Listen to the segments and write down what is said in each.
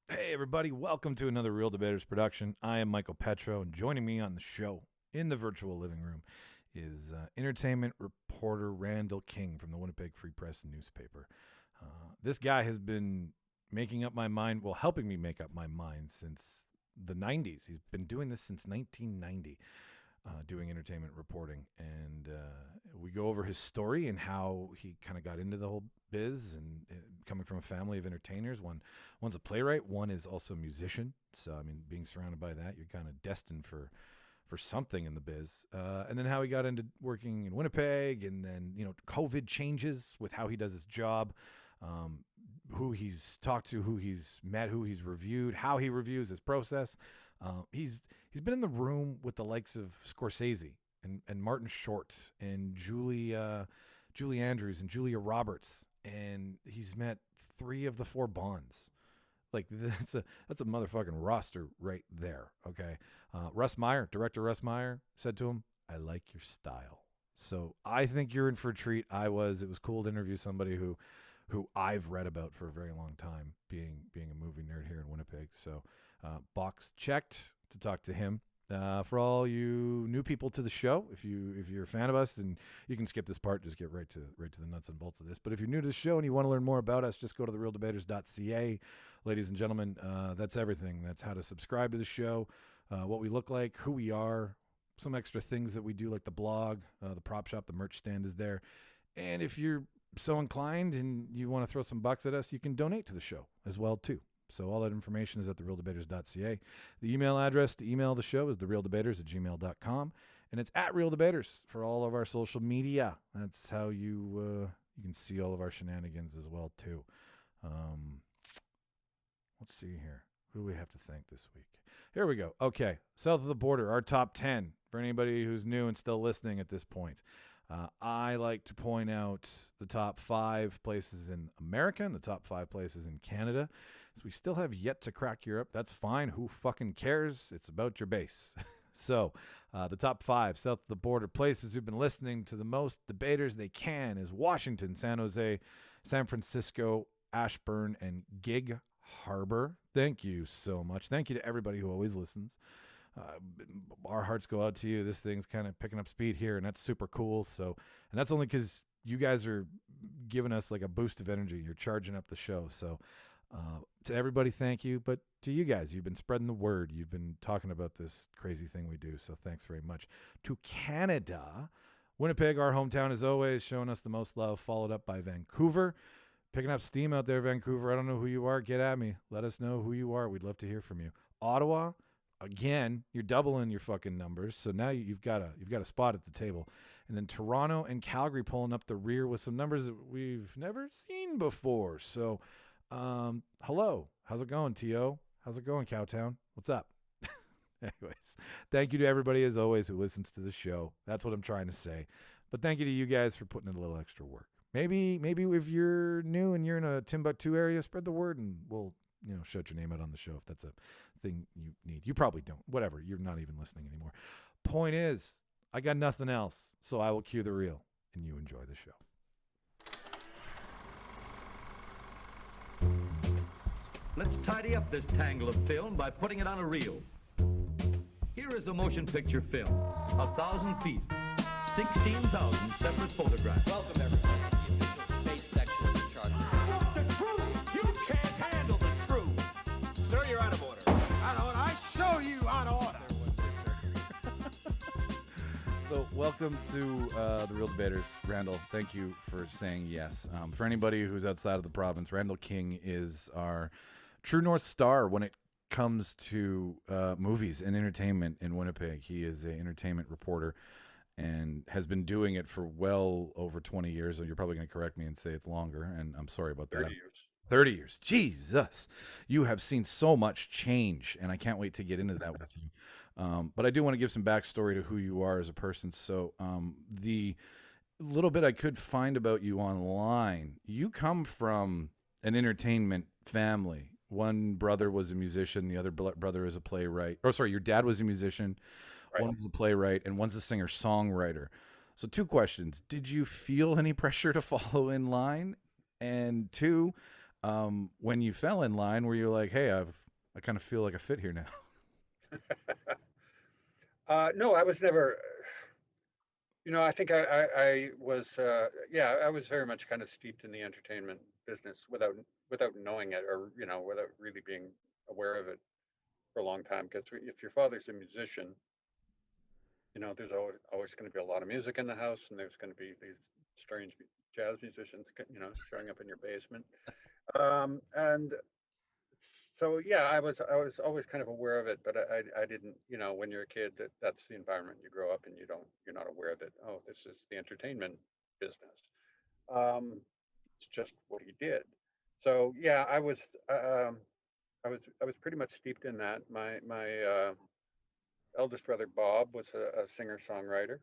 Hey, everybody, welcome to another Reel Debaters production. I am Michael Petrow, and joining me on the show in the virtual living room is entertainment reporter Randall King from the Winnipeg Free Press newspaper. This guy has been making up my mind, well, helping me make up my mind since the 90s. He's been doing this since 1990. Doing entertainment reporting, and we go over his story and how he kind of got into the whole biz, and coming from a family of entertainers. One's a playwright, one is also a musician. So I mean, being surrounded by that, you're kind of destined for something in the biz. And then how he got into working in Winnipeg, and then COVID changes with how he does his job. Who he's talked to, who he's met, who he's reviewed, how he reviews his process. He's been in the room with the likes of Scorsese and Martin Short and Julie Andrews and Julia Roberts, and he's met 3 of the 4 Bonds. Like that's a motherfucking roster right there. Okay, director Russ Meyer said to him, "I like your style." So I think you're in for a treat. It was cool to interview somebody who I've read about for a very long time, being a movie nerd here in Winnipeg. So box checked to talk to him. For all you new people to the show, if you're a fan of us, and you can skip this part, just get right to the nuts and bolts of this. But if you're new to the show and you want to learn more about us, just go to thereeldebaters.ca. Ladies and gentlemen, that's everything. That's how to subscribe to the show, what we look like, who we are, some extra things that we do, like the blog, the prop shop, the merch stand is there. And if you're so inclined and you want to throw some bucks at us, you can donate to the show as well too. So all that information is at thereeldebaters.ca. The email address to email the show is thereeldebaters@gmail.com, and it's at Reel Debaters for all of our social media. That's how you can see all of our shenanigans as well too. Let's see here. Who do we have to thank this week? Here we go. Okay, south of the border, our top 10 for anybody who's new and still listening at this point. I like to point out the top 5 places in America and the top 5 places in Canada. So we still have yet to crack Europe. That's fine. Who fucking cares? It's about your base. So the top 5 south of the border places who've been listening to the most debaters they can is Washington, San Jose, San Francisco, Ashburn, and Gig Harbor. Thank you so much. Thank you to everybody who always listens. Our hearts go out to you. This thing's kind of picking up speed here, and that's super cool. So, and that's only because you guys are giving us like a boost of energy. You're charging up the show. So, to everybody, thank you. But to you guys, you've been spreading the word. You've been talking about this crazy thing we do. So thanks very much. To Canada, Winnipeg, our hometown, is always showing us the most love, followed up by Vancouver. Picking up steam out there, Vancouver. I don't know who you are. Get at me. Let us know who you are. We'd love to hear from you. Ottawa, again, you're doubling your fucking numbers. So now you've got a spot at the table. And then Toronto and Calgary pulling up the rear with some numbers that we've never seen before. So, hello. How's it going, T.O.? How's it going, Cowtown? What's up? Anyways, thank you to everybody, as always, who listens to the show. That's what I'm trying to say. But thank you to you guys for putting in a little extra work. Maybe if you're new and you're in a Timbuktu area, spread the word, and we'll shout your name out on the show if that's a thing you need. You probably don't. Whatever. You're not even listening anymore. Point is, I got nothing else, so I will cue the reel, and you enjoy the show. Let's tidy up this tangle of film by putting it on a reel. Here is a motion picture film, 1,000 feet, 16,000 separate photographs. Welcome, everybody, to the official space section of the chart. The truth! You can't handle the truth! Sir, you're out of order. Out of order. I show you out of order. So welcome to the Reel Debaters. Randall, thank you for saying yes. For anybody who's outside of the province, Randall King is our true North Star when it comes to movies and entertainment in Winnipeg. He is an entertainment reporter and has been doing it for well over 20 years. You're probably going to correct me and say it's longer, and I'm sorry about that. 30 years. 30 years. Jesus. You have seen so much change, and I can't wait to get into that with you. But I do want to give some backstory to who you are as a person. So the little bit I could find about you online, you come from an entertainment family. One brother was a musician. The other brother is a playwright. Or sorry, your dad was a musician. Right. One was a playwright, and one's a singer-songwriter. So 2 questions. Did you feel any pressure to follow in line? And 2, when you fell in line, were you like, hey, I kind of feel like a fit here now? No, I was never. I think I was. I was very much kind of steeped in the entertainment business without knowing it, or without really being aware of it for a long time. Because if your father's a musician, there's always going to be a lot of music in the house, and there's going to be these strange jazz musicians, showing up in your basement. And so yeah, I was always kind of aware of it, but I didn't, when you're a kid, that's the environment you grow up in. You're not aware that, oh, this is the entertainment business. It's just what he did. So yeah, I was pretty much steeped in that. My eldest brother Bob was a singer songwriter.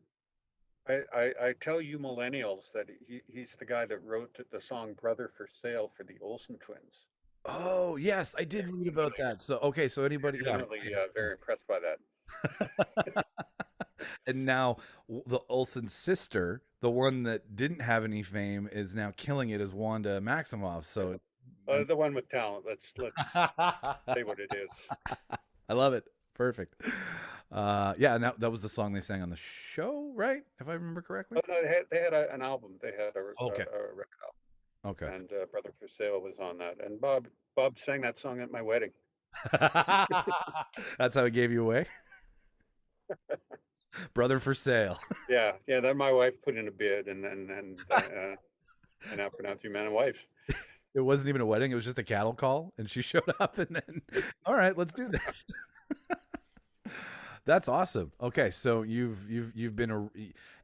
I tell you millennials that he's the guy that wrote the song "Brother for Sale" for the Olsen twins. Oh, yes, I did read about that. So, okay, so anybody, yeah. Definitely very impressed by that. And now the Olsen sister, the one that didn't have any fame, is now killing it as Wanda Maximoff. So, The one with talent. Let's say what it is. I love it. Perfect. Yeah, and that was the song they sang on the show, right? If I remember correctly. Oh, no, they had an album. They had a record album. Okay. And Brother for Sale was on that. And Bob sang that song at my wedding. That's how he gave you away. Brother for Sale. Yeah. Then my wife put in a bid, and I now pronounce you man and wife. It wasn't even a wedding; it was just a cattle call, and she showed up, and then, all right, let's do this. That's awesome. Okay, so you've been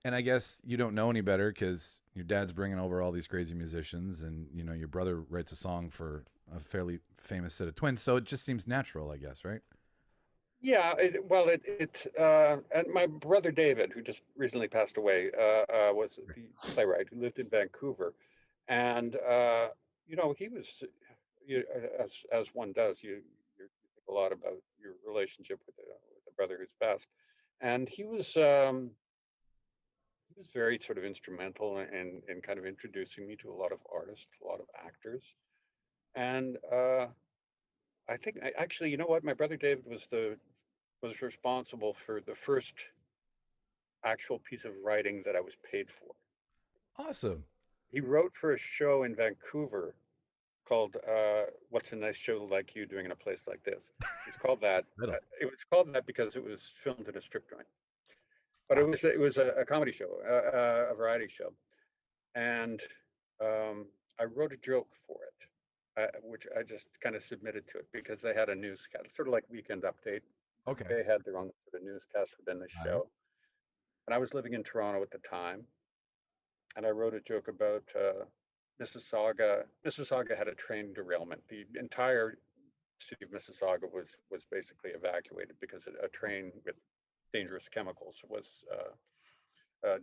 and I guess you don't know any better because your dad's bringing over all these crazy musicians, and your brother writes a song for a fairly famous set of twins, so it just seems natural, I guess, right? Yeah. And my brother David, who just recently passed away, was the playwright who lived in Vancouver, and he was, as one does, you think a lot about your relationship with the brother who's passed, and he was very sort of instrumental in kind of introducing me to a lot of artists, a lot of actors, and I think actually, you know what, my brother David was responsible for the first actual piece of writing that I was paid for. Awesome. He wrote for a show in Vancouver called "What's a Nice Show Like You Doing in a Place Like This." It's called that. It was called that because it was filmed in a strip joint, but it was a comedy show, a variety show, and I wrote a joke for it, which I just kind of submitted to it because they had a newscast, sort of like Weekend Update. Okay. They had their own sort of newscast within the show, and I was living in Toronto at the time, and I wrote a joke about Mississauga. Mississauga had a train derailment. The entire city of Mississauga was basically evacuated because a train with dangerous chemicals was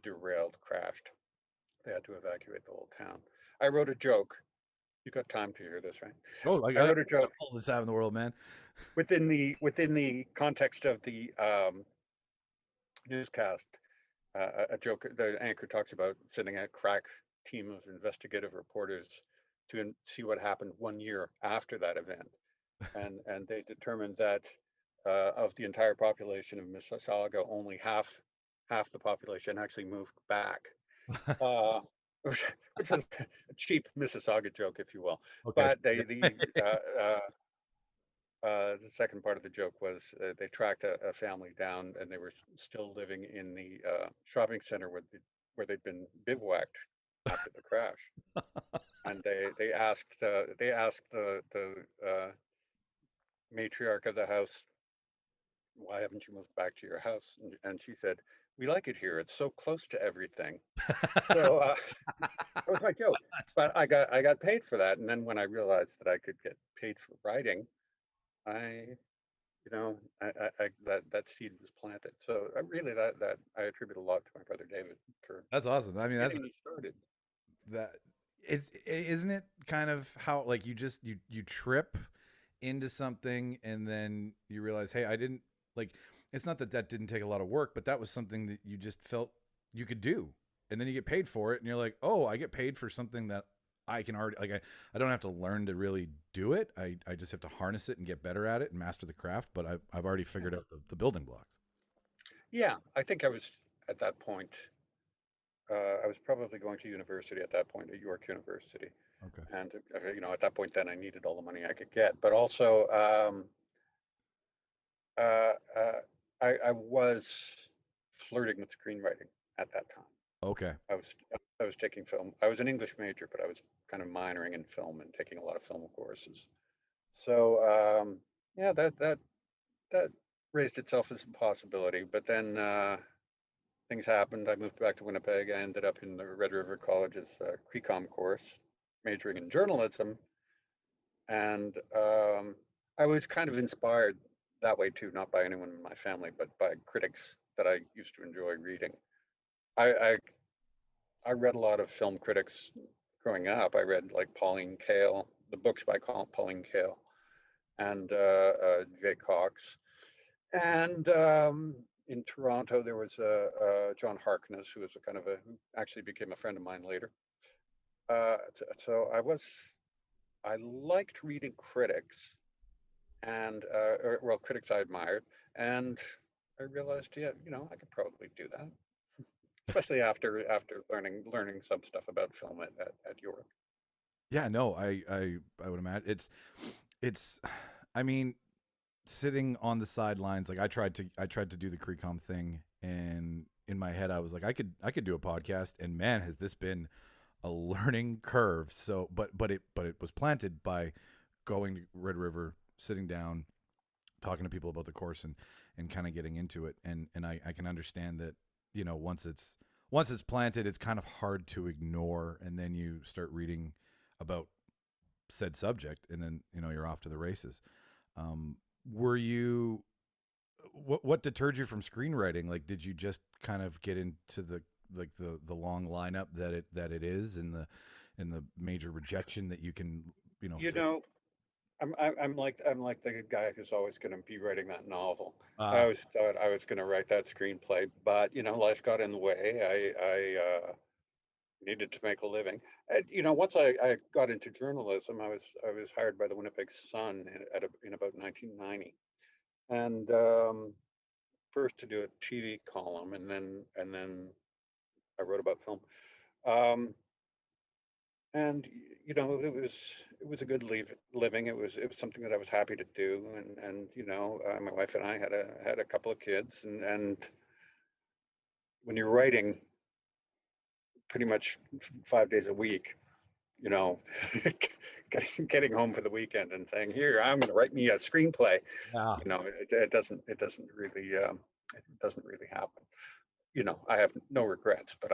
derailed, crashed. They had to evacuate the whole town. I wrote a joke. You got time to hear this, right? Oh, I wrote a joke. All this out in the world, man. Within the context of the newscast, a joke. The anchor talks about sending a crack team of investigative reporters to see what happened 1 year after that event, and they determined that of the entire population of Mississauga, only half the population actually moved back, which was a cheap Mississauga joke, if you will. Okay. But the second part of the joke was they tracked a family down, and they were still living in the shopping center where they'd been bivouacked after the crash, and they asked the matriarch of the house, "Why haven't you moved back to your house?" And she said, "We like it here. It's so close to everything." So that was my joke, but I got paid for that, and then when I realized that I could get paid for writing, I that seed was planted. So that I attribute a lot to my brother David for That's awesome. I mean, that's getting me started. that. Isn't it kind of how, like, you just you trip into something and then you realize, hey, I didn't, like, it's not that didn't take a lot of work, but that was something that you just felt you could do, and then you get paid for it, and you're like, oh, I get paid for something that I can already I don't have to learn to really do it. I just have to harness it and get better at it and master the craft. But I've already figured out the building blocks. Yeah, I think I was at that point. I was probably going to university at that point at York University, Okay. and at that point, then I needed all the money I could get. But also, uh, uh, I was flirting with screenwriting at that time. Okay. I was taking film. I was an English major, but I was kind of minoring in film and taking a lot of film courses. So yeah, that raised itself as a possibility. But then things happened. I moved back to Winnipeg. I ended up in the Red River College's CreCom course, majoring in journalism, and I was kind of inspired that way too, not by anyone in my family, but by critics that I used to enjoy reading. I I read a lot of film critics growing up. I read like Pauline Kael, the books by Pauline Kael, and Jay Cox. And in Toronto, there was John Harkness, who was who actually became a friend of mine later. So I liked reading critics, and well, critics I admired, and I realized, yeah, I could probably do that, especially after learning some stuff about film at York. Yeah, no, I would imagine it's I mean, sitting on the sidelines, like I tried to do the CreCom thing, and in my head I was like, I could do a podcast, and man, has this been a learning curve. So but it was planted by going to Red River, sitting down, talking to people about the course, and kind of getting into it, and I can understand that, once it's planted, it's kind of hard to ignore, and then you start reading about said subject, and then you're off to the races. Were you what deterred you from screenwriting? Like, did you just kind of get into the long lineup that it is, and the major rejection that you can You know, I'm like the guy who's always going to be writing that novel. I always thought I was going to write that screenplay, but life got in the way. I needed to make a living. And, once I got into journalism, I was hired by the Winnipeg Sun in about 1990, and first to do a TV column, and then I wrote about film. Um, and it was a good living. It was something that I was happy to do, and my wife and I had a couple of kids, and when you're writing pretty much 5 days a week, you know, getting home for the weekend and saying, "Here, I'm going to write me a screenplay." Yeah. It doesn't really happen. I have no regrets, but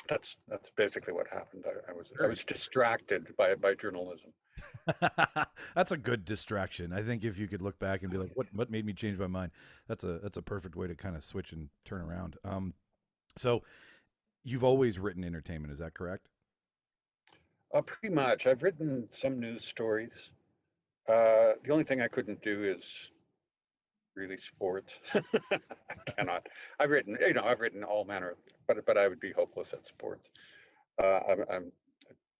that's basically what happened. I was distracted by journalism. That's a good distraction. I think if you could look back and be like, what made me change my mind? That's a perfect way to kind of switch and turn around. So you've always written entertainment, is that correct? Pretty much. I've written some news stories. The only thing I couldn't do is really sports. I cannot. I've written all manner, but I would be hopeless at sports. I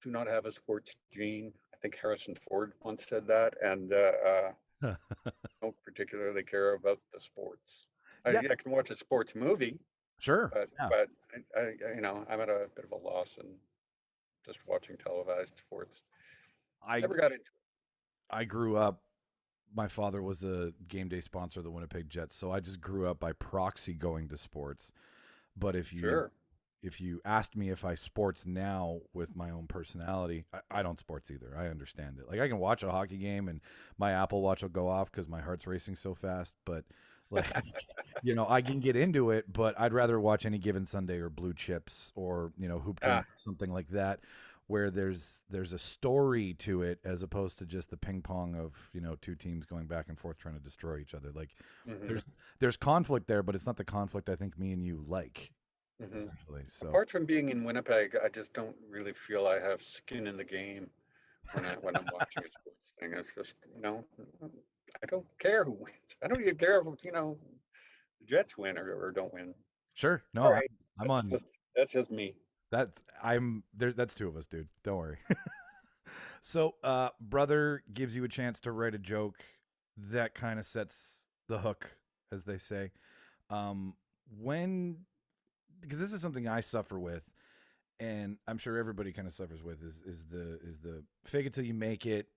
do not have a sports gene. I think Harrison Ford once said that, and don't particularly care about the sports. Yeah. I can watch a sports movie, Sure. but Yeah. but I'm at a bit of a loss in just watching televised sports. I Never got into it. I grew up. My father was a game day sponsor of the Winnipeg Jets, so I just grew up by proxy going to sports. But Sure. if you asked me if I sports now with my own personality, I don't sports either. I understand it. Like, I can watch a hockey game and my Apple Watch will go off because my heart's racing so fast. But like, I can get into it, but I'd rather watch Any Given Sunday or Blue Chips or, Hoop Dream, something like that, where there's a story to it as opposed to just the ping pong of, two teams going back and forth trying to destroy each other. Like, there's conflict there, but it's not the conflict I think me and you like. Actually, so Apart from being in Winnipeg, I just don't really feel I have skin in the game when I'm watching a sports thing. It's just, I don't care who wins. I don't even care if the Jets win or don't win. sure. No, All right, I'm on. that's just me. That's two of us, dude. Don't worry. So, brother gives you a chance to write a joke that kind of sets the hook, as they say. When, because this is something I suffer with, and I'm sure everybody kind of suffers with, is the fake it till you make it.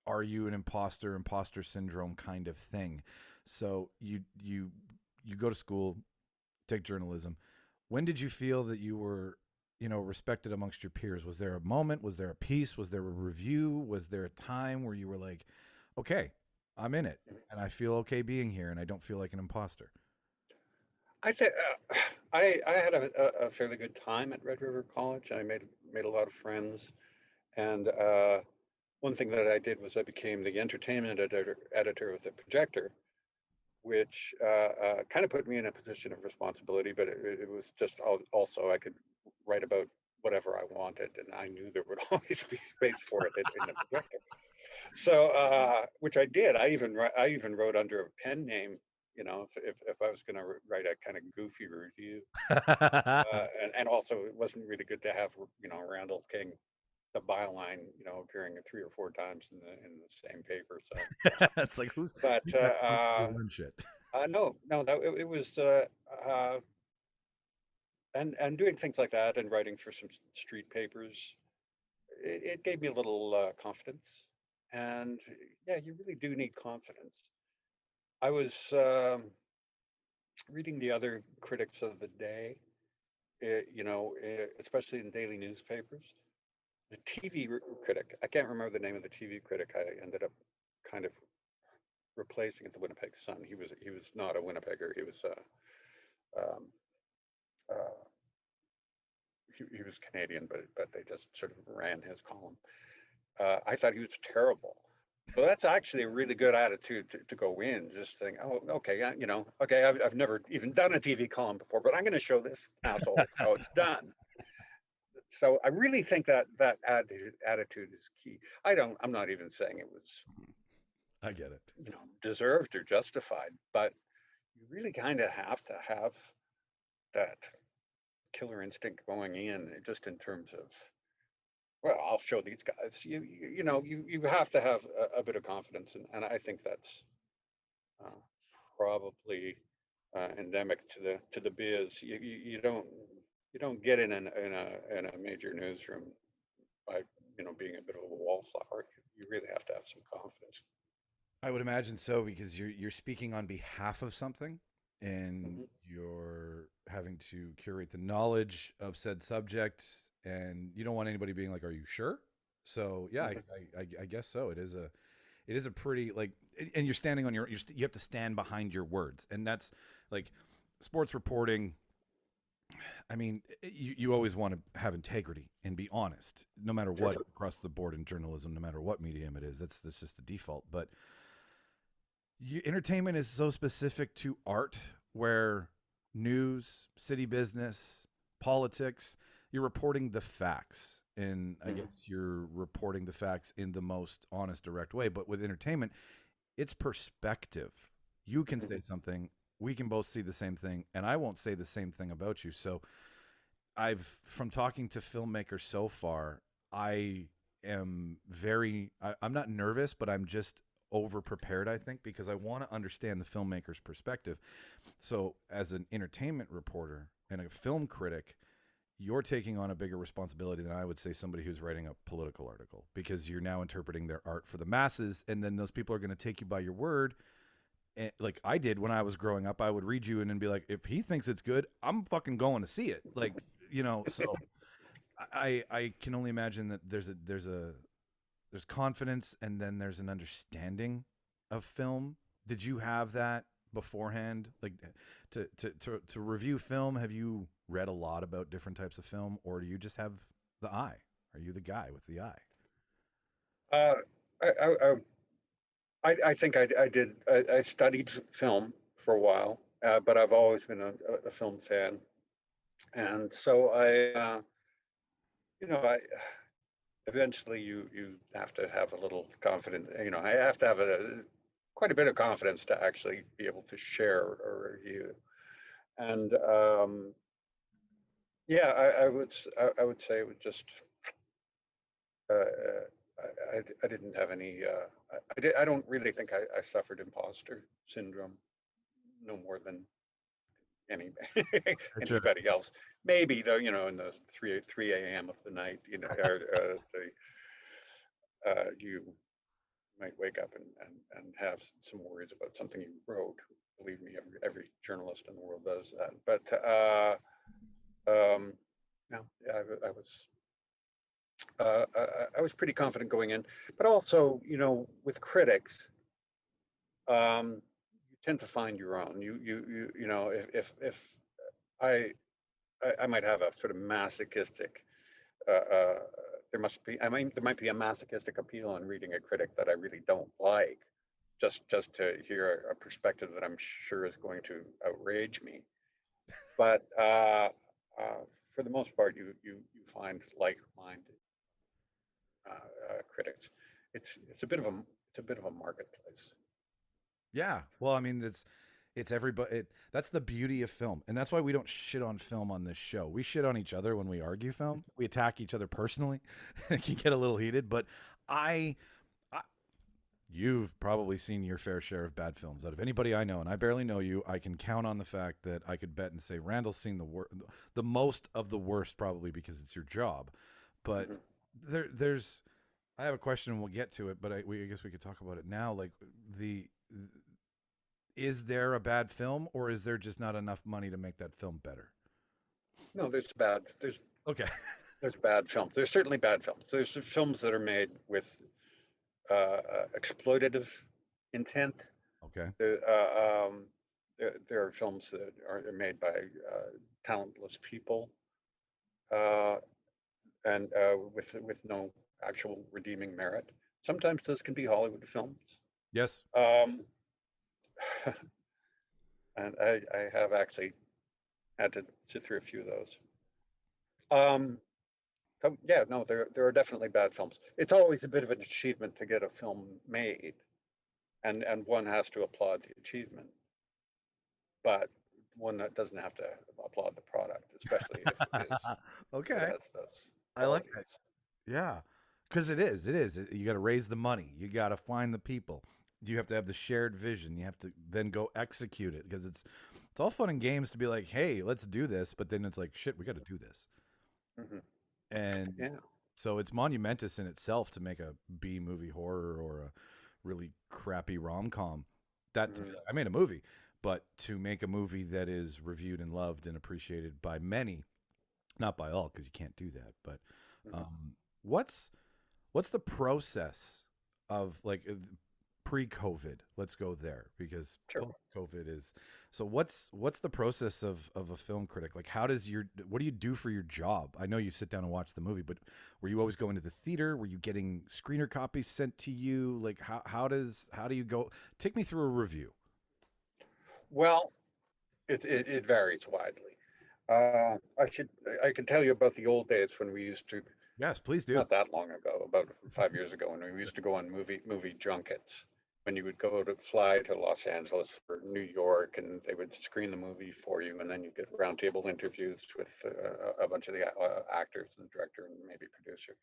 Are you an imposter syndrome kind of thing? So you go to school, take journalism. When did you feel that you were, respected amongst your peers? Was there a moment? Was there a piece? Was there a review? Was there a time where you were like, okay, I'm in it and I feel okay being here and I don't feel like an imposter? I think I had a fairly good time at Red River College. I made a lot of friends, and one thing that I did was I became the entertainment editor of the Projector, which kind of put me in a position of responsibility. But it was just also I could write about whatever I wanted, and I knew there would always be space for it in the Projector. So, which I did. I even wrote under a pen name. If I was going to write a kind of goofy review, and also it wasn't really good to have Randall King, the byline, appearing 3 or 4 times in the same paper. So, It's like who's but shit. no, that it was and doing things like that and writing for some street papers, it gave me a little confidence. And yeah, you really do need confidence. I was reading the other critics of the day, especially in daily newspapers. The TV critic, I can't remember the name of the TV critic. I ended up kind of replacing at the Winnipeg Sun. He was not a Winnipegger. He was um, uh, he was Canadian, but they just sort of ran his column. I thought he was terrible. So that's actually a really good attitude to go in. Just think, oh, okay, okay, I've never even done a TV column before, but I'm going to show this asshole how it's done. So I really think that attitude is key. I'm not even saying it was, I get it, deserved or justified, but you really kind of have to have that killer instinct going in, just in terms of, well, I'll show these guys. You have to have a bit of confidence, and I think that's probably endemic to the biz. You don't get in a major newsroom by being a bit of a wallflower. You really have to have some confidence. I would imagine so, because you're speaking on behalf of something, and Mm-hmm. you're having to curate the knowledge of said subject, and you don't want anybody being like, "Are you sure?" So yeah, I guess so. It is a pretty, like, and you're standing on you have to stand behind your words, and that's like sports reporting. I mean, you always want to have integrity and be honest, no matter what, across the board in journalism, no matter what medium it is. That's just the default. But entertainment is so specific to art, where news, city business, politics, you're reporting the facts. And I guess you're reporting the facts in the most honest, direct way. But with entertainment, it's perspective. You can say something, we can both see the same thing, and I won't say the same thing about you. So from talking to filmmakers so far, I'm not nervous, but I'm just over prepared, I think, because I want to understand the filmmaker's perspective. So as an entertainment reporter and a film critic, you're taking on a bigger responsibility than I would say somebody who's writing a political article, because you're now interpreting their art for the masses, and then those people are going to take you by your word. And like I did when I was growing up, I would read you and then be like, if he thinks it's good, I'm fucking going to see it. Like, so I can only imagine that there's confidence, and then there's an understanding of film. Did you have that beforehand? Like to review film, have you read a lot about different types of film, or do you just have the eye? Are you the guy with the eye? I think I did. I studied film for a while, but I've always been a film fan, and so I eventually you have to have a little confidence. I have to have quite a bit of confidence to actually be able to share a review, and Yeah, I would say it was just I didn't have any I don't really think I suffered imposter syndrome no more than any Sure. anybody else. Maybe though, in the 3 a.m. of the night, or you might wake up and have some worries about something you wrote. Believe me, every journalist in the world does that. But no, yeah, I was pretty confident going in. But also, with critics, you tend to find your own. If I I might have a sort of masochistic. There might be a masochistic appeal in reading a critic that I really don't like, just to hear a perspective that I'm sure is going to outrage me. But for the most part, you find like-minded critics. It's a bit of a marketplace. Yeah. Well, I mean, it's everybody. That's the beauty of film, and that's why we don't shit on film on this show. We shit on each other when we argue film. We attack each other personally. It can get a little heated, but I, you've probably seen your fair share of bad films. Out of anybody I know, and I barely know you, I can count on the fact that I could bet and say Randall's seen the most of the worst, probably because it's your job. But Mhm. there's, I have a question, and we'll get to it. But I guess we could talk about it now. Like the is there a bad film, or is there just not enough money to make that film better? No, Okay. there's bad films. There's certainly bad films. There's some films that are made with exploitative intent. Okay. There are films that are made by talentless people uh, and with no actual redeeming merit. Sometimes those can be Hollywood films, Yes. um, and I have actually had to sit through a few of those. Um, so yeah, no, there are definitely bad films. It's always a bit of an achievement to get a film made, and one has to applaud the achievement, but one that doesn't have to applaud the product, especially if it Okay. has those I like that. qualities. Yeah. Because it is. It is. You got to raise the money. You got to find the people. You have to have the shared vision. You have to then go execute it because it's all fun and games to be like, hey, let's do this, but then it's like, shit, we got to do this. Hmm. And Yeah. so it's monumentous in itself to make a B movie horror or a really crappy rom com. That to me, Hmm. I made a movie, but to make a movie that is reviewed and loved and appreciated by many, not by all, because you can't do that. But Hmm. um, what's the process of like pre-COVID? Let's go there because Sure. post-COVID is. So what's the process of a film critic? Like, what do you do for your job? I know you sit down and watch the movie, but were you always going to the theater? Were you getting screener copies sent to you? Like, how do you go? Take me through a review. Well, it varies widely. I can tell you about the old days when we used to, Yes, please do. not that long ago, about 5 years ago, when we used to go on movie junkets. When you would go to fly to Los Angeles or New York, and they would screen the movie for you, and then you get roundtable interviews with a bunch of the actors and the director and maybe producer.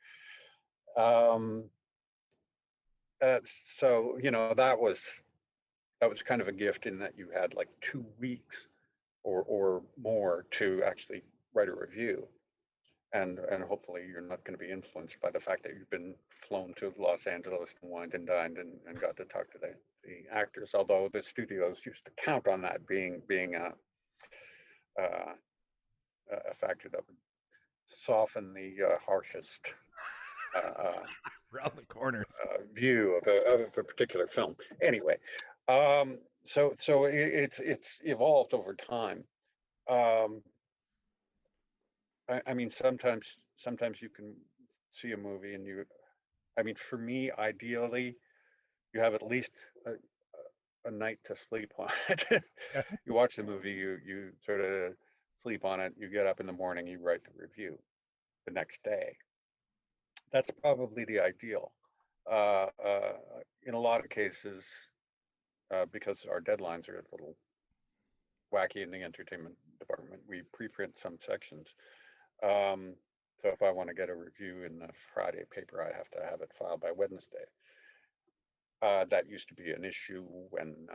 Um, so that was kind of a gift in that you had like 2 weeks or more to actually write a review, and hopefully you're not going to be influenced by the fact that you've been flown to Los Angeles and wined and dined and got to talk to the actors. Although the studios used to count on that being uh, a factor that would soften the harshest uh, Around the corner. view of a particular film. Anyway, so it's evolved over time. Um, I mean, sometimes you can see a movie and I mean, for me, ideally, you have at least a night to sleep on it. You watch the movie, you sort of sleep on it, you get up in the morning, you write the review the next day. That's probably the ideal. Uh, uh, in a lot of cases, because our deadlines are a little wacky in the entertainment department, we preprint some sections. So if I want to get a review in the Friday paper, I have to have it filed by Wednesday. That used to be an issue when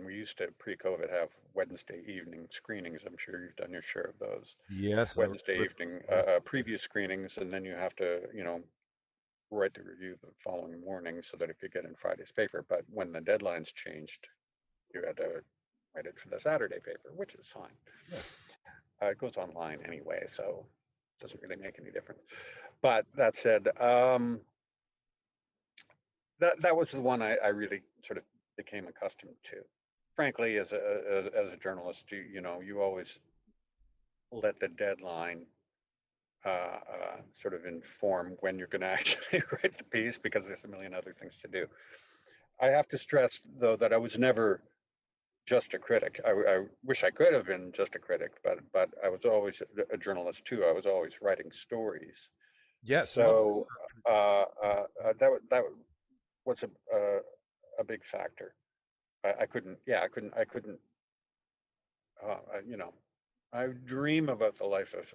we used to pre-COVID have Wednesday evening screenings. I'm sure you've done your share of those. Yes. Wednesday evening preview screenings, and then you have to, write the review the following morning so that it could get in Friday's paper. But when the deadlines changed, you had to write it for the Saturday paper, which is fine. Yeah. It goes online anyway, so it doesn't really make any difference. But that said, that was the one I really sort of became accustomed to. Frankly, as a journalist, you always let the deadline sort of inform when you're going to actually write the piece, because there's a million other things to do. I have to stress, though, that I was never just a critic. I wish I could have been just a critic, but I was always a journalist too. I was always writing stories. Yes. So that was a big factor. I couldn't. I dream about the life of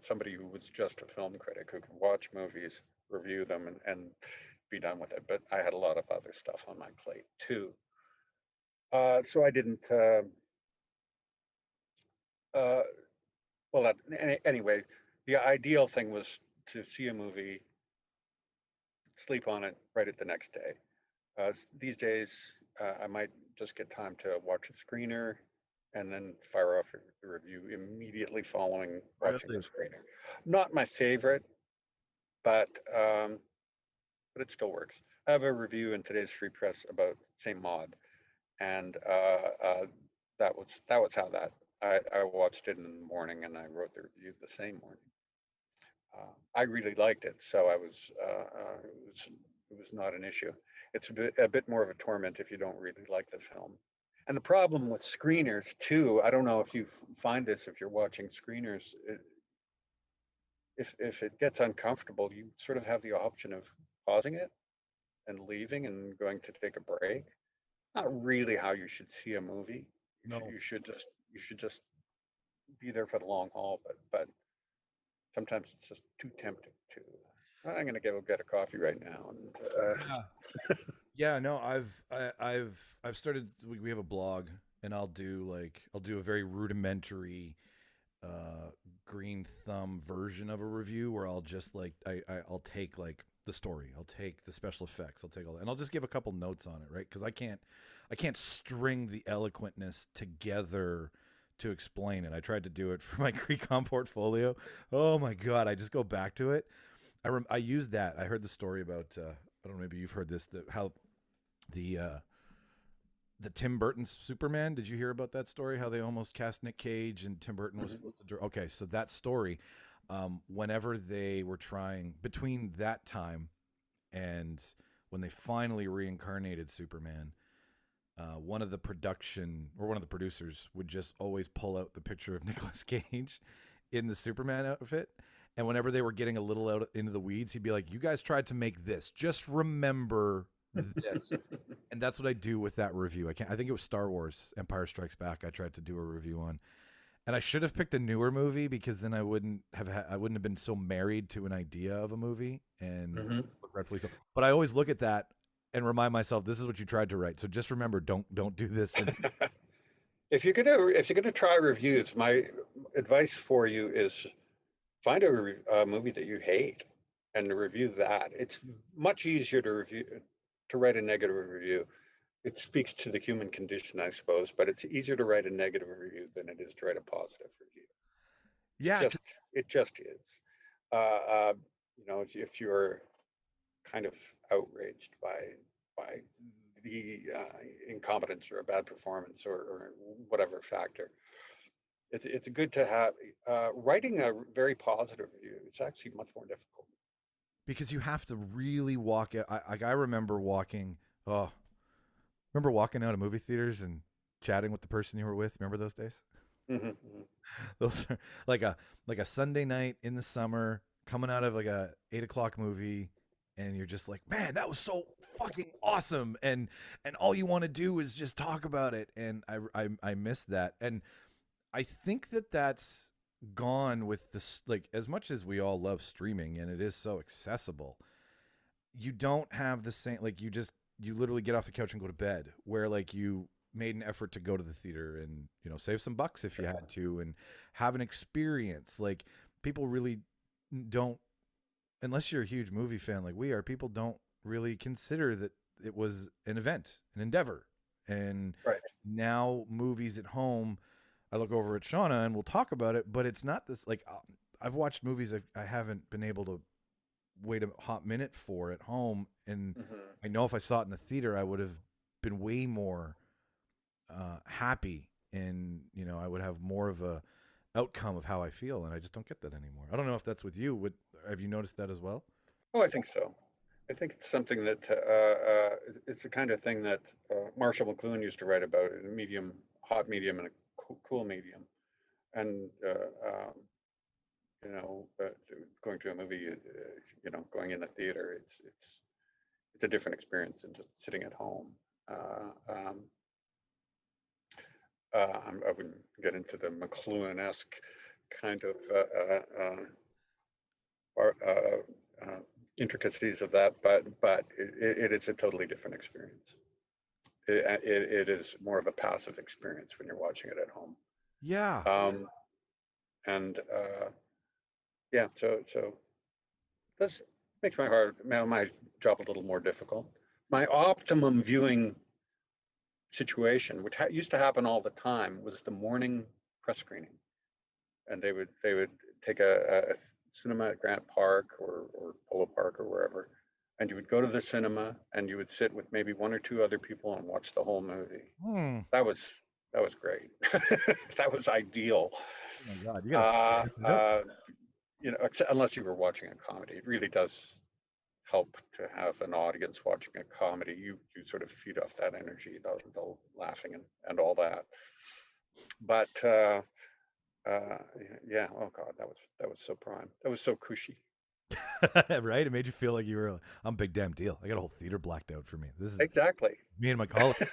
somebody who was just a film critic, who could watch movies, review them, and be done with it. But I had a lot of other stuff on my plate too. So I didn't. Well, anyway, the ideal thing was to see a movie, sleep on it, write it the next day. These days, I might just get time to watch a screener and then fire off a review immediately following watching the screener. Not my favorite, but it still works. I have a review in today's Free Press about St. Maud, and that was how that I watched it in the morning and I wrote the review the same morning. I really liked it, so I was it was not an issue. It's a bit more of a torment if you don't really like the film. And the problem with screeners too, I don't know if you find this if you're watching screeners, if it gets uncomfortable, you sort of have the option of pausing it and leaving and going to take a break. Not really how you should see a movie. You should just be there for the long haul, but sometimes it's just too tempting to. I'm gonna go get a coffee right now. And Yeah, no, I've started. We have a blog, and I'll do a very rudimentary green thumb version of a review where I'll just I'll take like the story, I'll take the special effects, I'll take all that, and I'll just give a couple notes on it, right? Because I can't string the eloquentness together to explain it. I tried to do it for my Creecom portfolio. Oh my god, I just go back to it. I used that. I heard the story about I don't know, maybe you've heard this, how the Tim Burton Superman. Did you hear about that story? How they almost cast Nick Cage and Tim Burton was supposed to do. Okay, so that story, whenever they were trying between that time and when they finally reincarnated Superman, one of the producers would just always pull out the picture of Nicolas Cage in the Superman outfit. And whenever they were getting a little out into the weeds, he'd be like, "You guys tried to make this. Just remember this." And that's what I do with that review. I think it was Star Wars Empire Strikes Back I tried to do a review on. And I should have picked a newer movie, because then I wouldn't have been so married to an idea of a movie, and rightfully so. But I always look at that and remind myself, this is what you tried to write. So just remember, don't do this. If you're gonna try reviews, my advice for you is find a movie that you hate and review that. It's much easier to write a negative review. It speaks to the human condition, I suppose, but it's easier to write a negative review than it is to write a positive review. Yeah, it just is. If you're kind of outraged by the incompetence or a bad performance or whatever factor, it's good to have. Writing a very positive review, it's actually much more difficult, because you have to really walk out. I remember walking out of movie theaters and chatting with the person you were with. Remember those days? Those are like a Sunday night in the summer, coming out of like a 8:00 movie, and you're just like, man, that was so fucking awesome, and all you want to do is just talk about it. And I miss that. And I think that's gone with this, like, as much as we all love streaming and it is so accessible, you don't have the same, like, you literally get off the couch and go to bed, where like you made an effort to go to the theater and, save some bucks if you had to and have an experience. Like, people really don't, unless you're a huge movie fan like we are, people don't really consider that it was an event, an endeavor. And Right. now movies at home, I look over at Shauna and we'll talk about it, but it's not this, like, I've watched movies I haven't been able to wait a hot minute for at home. And I know if I saw it in the theater, I would have been way more happy, and, I would have more of a outcome of how I feel. And I just don't get that anymore. I don't know if that's with you. Have you noticed that as well? Oh, I think so. I think it's something that it's the kind of thing that Marshall McLuhan used to write about: a medium, hot medium, and a cool medium. And going to a movie, going in the theater, it's a different experience than just sitting at home. I wouldn't get into the McLuhan-esque kind of intricacies of that, but it is a totally different experience. It is more of a passive experience when you're watching it at home. Yeah. And yeah, so this makes my job a little more difficult. My optimum viewing situation, which used to happen all the time, was the morning press screening, and they would take a cinema at Grant Park or Polo Park or wherever, and you would go to the cinema and you would sit with maybe one or two other people and watch the whole movie. That was great. That was ideal. Oh my God, you gotta Unless you were watching a comedy, it really does help to have an audience watching a comedy. You sort of feed off that energy, the laughing and all that. But yeah, oh God, that was so prime. That was so cushy. Right? It made you feel like you were, I'm a big damn deal. I got a whole theater blacked out for me. This is Exactly me and my colleagues.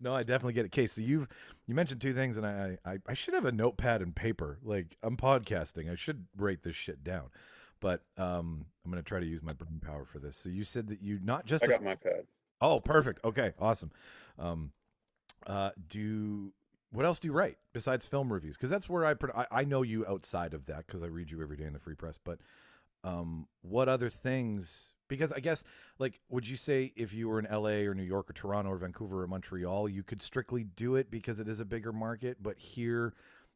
No, I definitely get it. Okay, so you mentioned two things, and I should have a notepad and paper. Like, I'm podcasting, I should write this shit down. But I'm gonna try to use my brain power for this. So you said that you not just I got my pad. Oh, perfect. Okay, awesome. What else do you write besides film reviews? Because that's where I know you outside of that, because I read you every day in the Free Press. But what other things? Because I guess, like, would you say if you were in LA or New York or Toronto or Vancouver or Montreal, you could strictly do it because it is a bigger market? But here,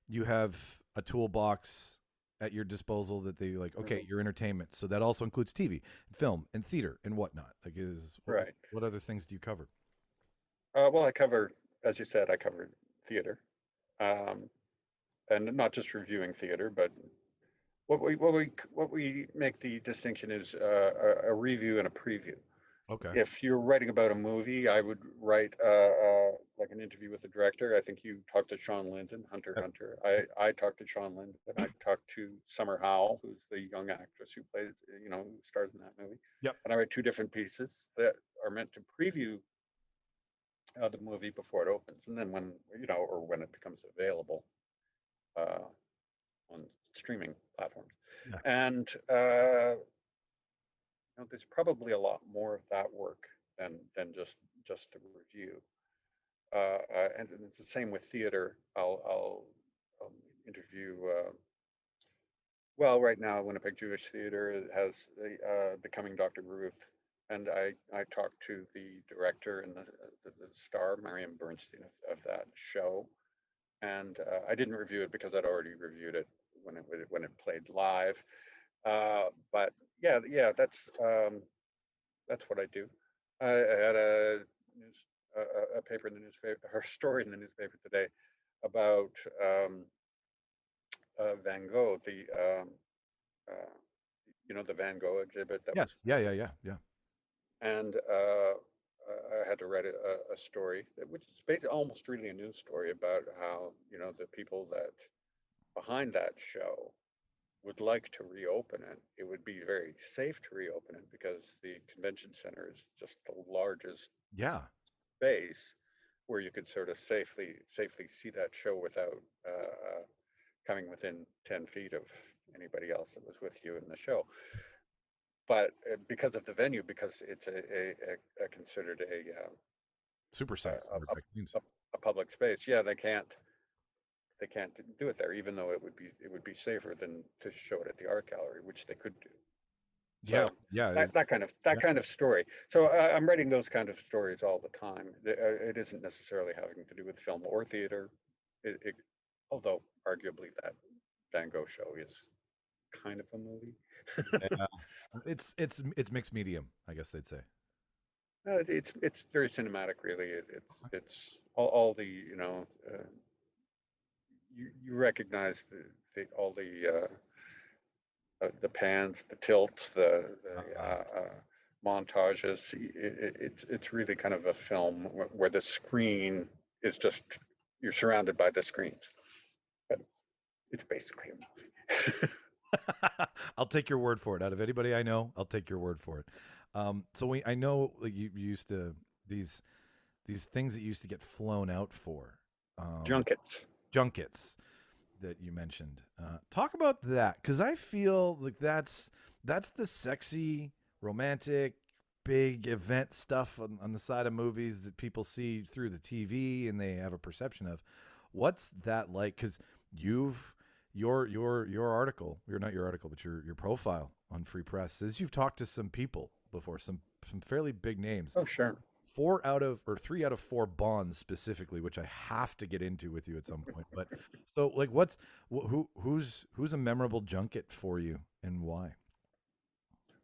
you have a toolbox at your disposal that they like. Okay, your entertainment, so that also includes TV, film, and theater and whatnot. Like, right. What other things do you cover? Well, I cover, as you said, I covered theater, and not just reviewing theater, but what we make the distinction is a review and a preview. Okay. If you're writing about a movie, I would write like an interview with the director. I think you talked to Sean Linden, Hunter. I talked to Sean Linden. I talked to Summer Howell, who's the young actress who plays, who stars in that movie. Yep. And I write two different pieces that are meant to preview the movie before it opens, and then when it becomes available on streaming platforms. Yeah. And there's probably a lot more of that work than just a review. And it's the same with theater. I'll interview. Well, right now, Winnipeg Jewish Theater has the Becoming Dr. Ruth, and I talked to the director and the star, Mariam Bernstein, of that show, and I didn't review it because I'd already reviewed it when it played live. But yeah, that's what I do. I had a paper in the newspaper, or story in the newspaper today about Van Gogh, the the Van Gogh exhibit. Yes. Yeah. And I had to write a story, which is basically almost really a news story, about how the people that behind that show would like to reopen it. It would be very safe to reopen it because the convention center is just the largest space where you could sort of safely see that show without coming within 10 feet of anybody else that was with you in the show. But because of the venue, because it's considered Super size. a public space, yeah, they can't do it there, even though it would be safer than to show it at the art gallery, which they could do. So that kind of story. So I'm writing those kind of stories all the time. It isn't necessarily having to do with film or theater, although arguably that Van Gogh show is kind of a movie. Yeah. It's mixed medium, I guess they'd say. It's very cinematic, really. It's all the you recognize all the pans, the tilts, the montages. It's really kind of a film where the screen is just, you're surrounded by the screens, but it's basically a movie. I'll take your word for it. Out of anybody I know, I'll take your word for it. So I know, like, you used to these things that used to get flown out for junkets that you mentioned. Talk about that, because I feel like that's the sexy, romantic, big event stuff on the side of movies that people see through the TV and they have a perception of. What's that like? Because your article, you're not your article, but your profile on Free Press says you've talked to some people before, some fairly big names. Oh, sure. 3 out of 4 bonds specifically, which I have to get into with you at some point. But so, like, who's a memorable junket for you and why?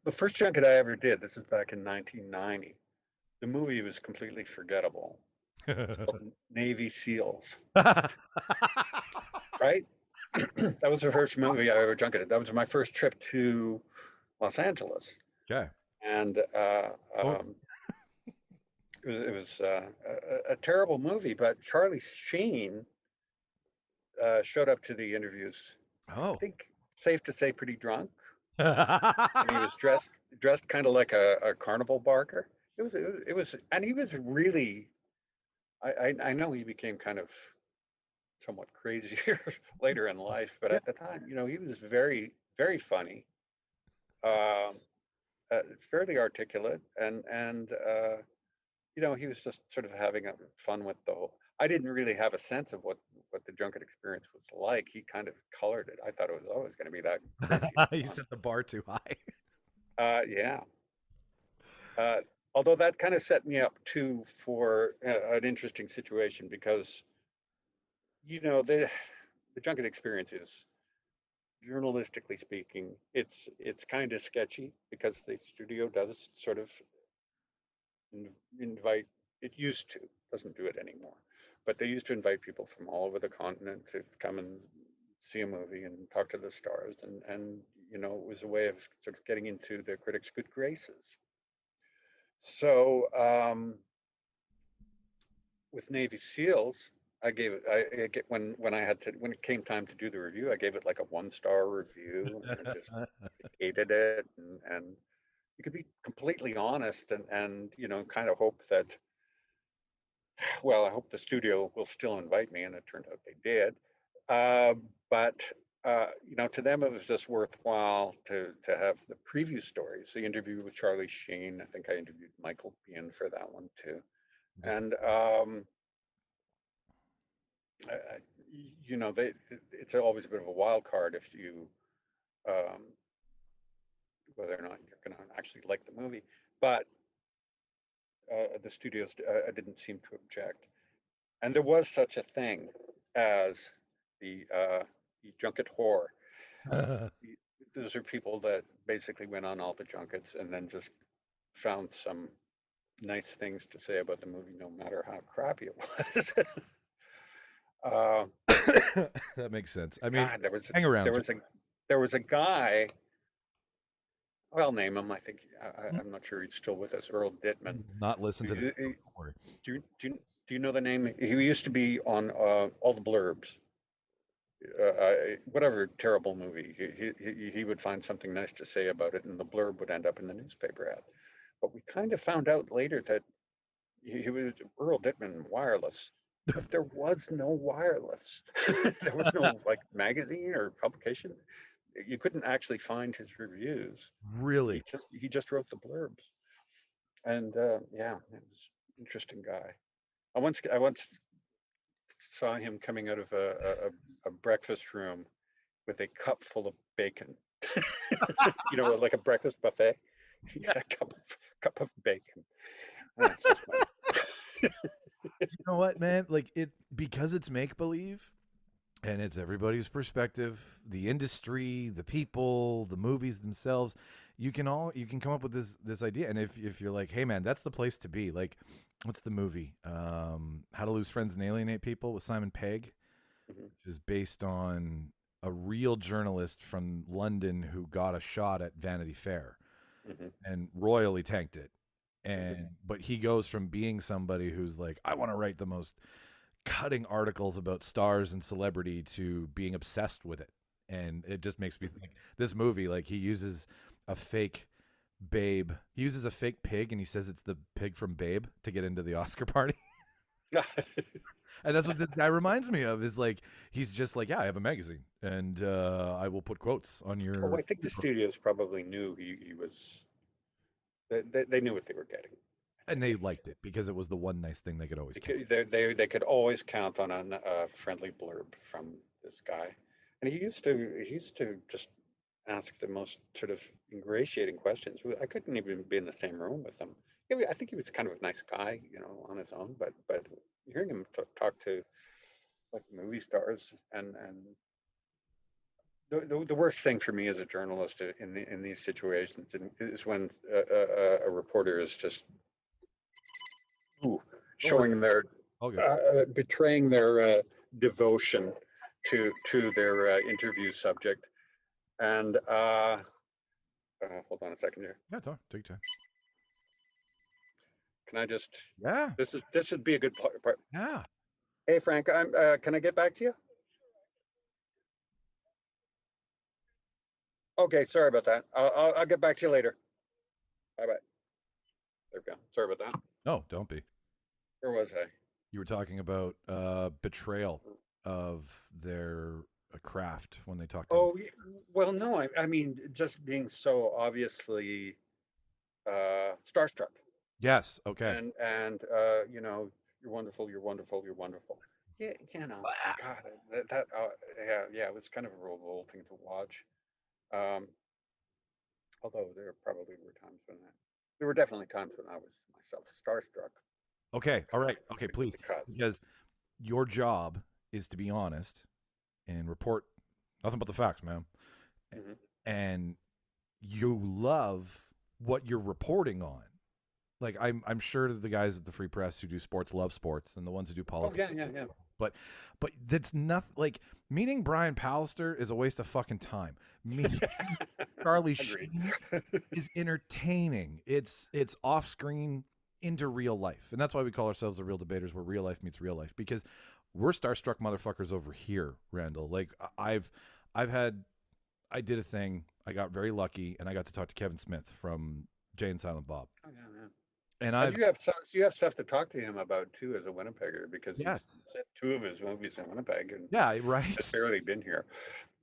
The first junket I ever did, this is back in 1990. The movie was completely forgettable. It's called Navy SEALs. Right? That was the first movie I ever junketed. That was my first trip to Los Angeles. Okay. And it was a terrible movie, but Charlie Sheen showed up to the interviews. Oh. I think safe to say pretty drunk. And he was dressed kind of like a carnival barker. It was, and he was really. I know he became kind of somewhat crazier later in life, but at the time, he was very, very funny, fairly articulate, and he was just sort of having fun with the whole. I didn't really have a sense of what the junket experience was like. He kind of colored it. I thought it was always going to be that crazy. You set the bar too high. Yeah. Although that kind of set me up too for an interesting situation, because the junket experience is, journalistically speaking, it's kind of sketchy, because the studio does sort of invite, it used to, doesn't do it anymore, but they used to invite people from all over the continent to come and see a movie and talk to the stars, and it was a way of sort of getting into the critics' good graces. So with Navy SEALs, when it came time to do the review, I gave it like a 1-star review, and just hated it, and you could be completely honest, and kind of hope that, well, I hope the studio will still invite me, and it turned out they did. But to them, it was just worthwhile to have the preview stories, the interview with Charlie Sheen. I think I interviewed Michael Biehn for that one too. And it's always a bit of a wild card if you, whether or not you're going to actually like the movie. But the studios didn't seem to object, and there was such a thing as the junket whore. Those are people that basically went on all the junkets and then just found some nice things to say about the movie, no matter how crappy it was. That makes sense. I mean, God, hang around. There was a guy. I'll name him. I think I'm not sure he's still with us. Earl Dittman. Not listen to. Do you know the name? He used to be on all the blurbs. Whatever terrible movie, he would find something nice to say about it, and the blurb would end up in the newspaper ad. But we kind of found out later that he was Earl Dittman Wireless. but there was no wireless. There was no like magazine or publication. You couldn't actually find his reviews. Really? He just wrote the blurbs, and yeah, it was an interesting guy. I once saw him coming out of a breakfast room with a cup full of bacon. You know, like a breakfast buffet. He had a cup of bacon. That's so funny. You know what, man? Like because it's make believe, and it's everybody's perspective, the industry, the people, the movies themselves. You can come up with this idea, and if you're like, hey man, that's the place to be. Like, what's the movie? How to Lose Friends and Alienate People with Simon Pegg, which is based on a real journalist from London who got a shot at Vanity Fair and royally tanked it. And but he goes from being somebody who's like, I want to write the most cutting articles about stars and celebrity to being obsessed with it. And it just makes me think this movie, like he uses a fake Babe. He uses a fake pig and he says it's the pig from Babe to get into the Oscar party. And that's what this guy reminds me of, is like, he's just like, yeah, I have a magazine and I will put quotes on your. Oh, I think the studios probably knew he was. They knew what they were getting, and they liked it because it was the one nice thing they could always count. They could always count on a friendly blurb from this guy, and he used to just ask the most sort of ingratiating questions. I couldn't even be in the same room with him. I think he was kind of a nice guy, you know, on his own. But hearing him talk to like movie stars and the worst thing for me as a journalist in these situations is when a reporter is just showing their betraying their devotion to their interview subject. And hold on a second here. Yeah, take your time. Can I just? Yeah. This would be a good part. Yeah. Hey Frank, can I get back to you? Okay, sorry about that. I'll get back to you later. Bye bye. There we go. Sorry about that. No, don't be. Where was I? You were talking about betrayal of their craft when they talked. Oh, well, no, I mean, just being so obviously starstruck. Yes. Okay. And you know, you're wonderful. You're wonderful. You're wonderful. Yeah, you know, God, that yeah, it was kind of a revolting to watch. Although there probably were times when there were definitely times when I was myself starstruck. Okay. All right. Okay, please. Because your job is to be honest and report nothing but the facts, man. And you love what you're reporting on. Like I'm sure the guys at the Free Press who do sports love sports, and the ones who do politics. Oh yeah. But that's not like meeting Brian Pallister is a waste of fucking time. Meeting Charlie Sheen is entertaining. It's off screen into real life, and that's why we call ourselves the Reel Debaters, where real life meets real life, because we're starstruck motherfuckers over here, Randall. Like I did a thing. I got very lucky, and I got to talk to Kevin Smith from Jay and Silent Bob. Oh yeah. And you have stuff to talk to him about too as a Winnipegger, because he's set 2 of his movies in Winnipeg, and yeah, right. He's barely been here.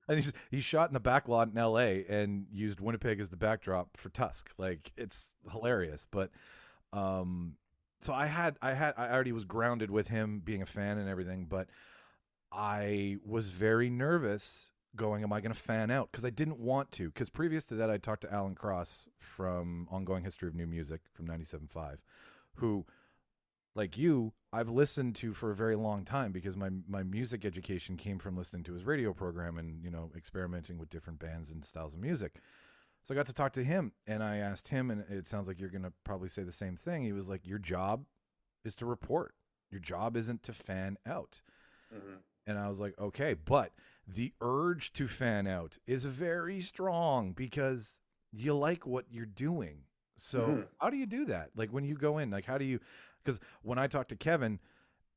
And he's shot in the back lot in L.A. and used Winnipeg as the backdrop for Tusk. Like, it's hilarious. But so I already was grounded with him being a fan and everything, but I was very nervous going, am I going to fan out? Because I didn't want to. Because previous to that, I talked to Alan Cross from Ongoing History of New Music from 97.5, who, like you, I've listened to for a very long time, because my music education came from listening to his radio program and, you know, experimenting with different bands and styles of music. So I got to talk to him, and I asked him, and it sounds like you're going to probably say the same thing. He was like, your job is to report. Your job isn't to fan out. And I was like, okay, but the urge to fan out is very strong because you like what you're doing. So how do you do that? Like, when you go in, like, how do you, because when I talked to Kevin,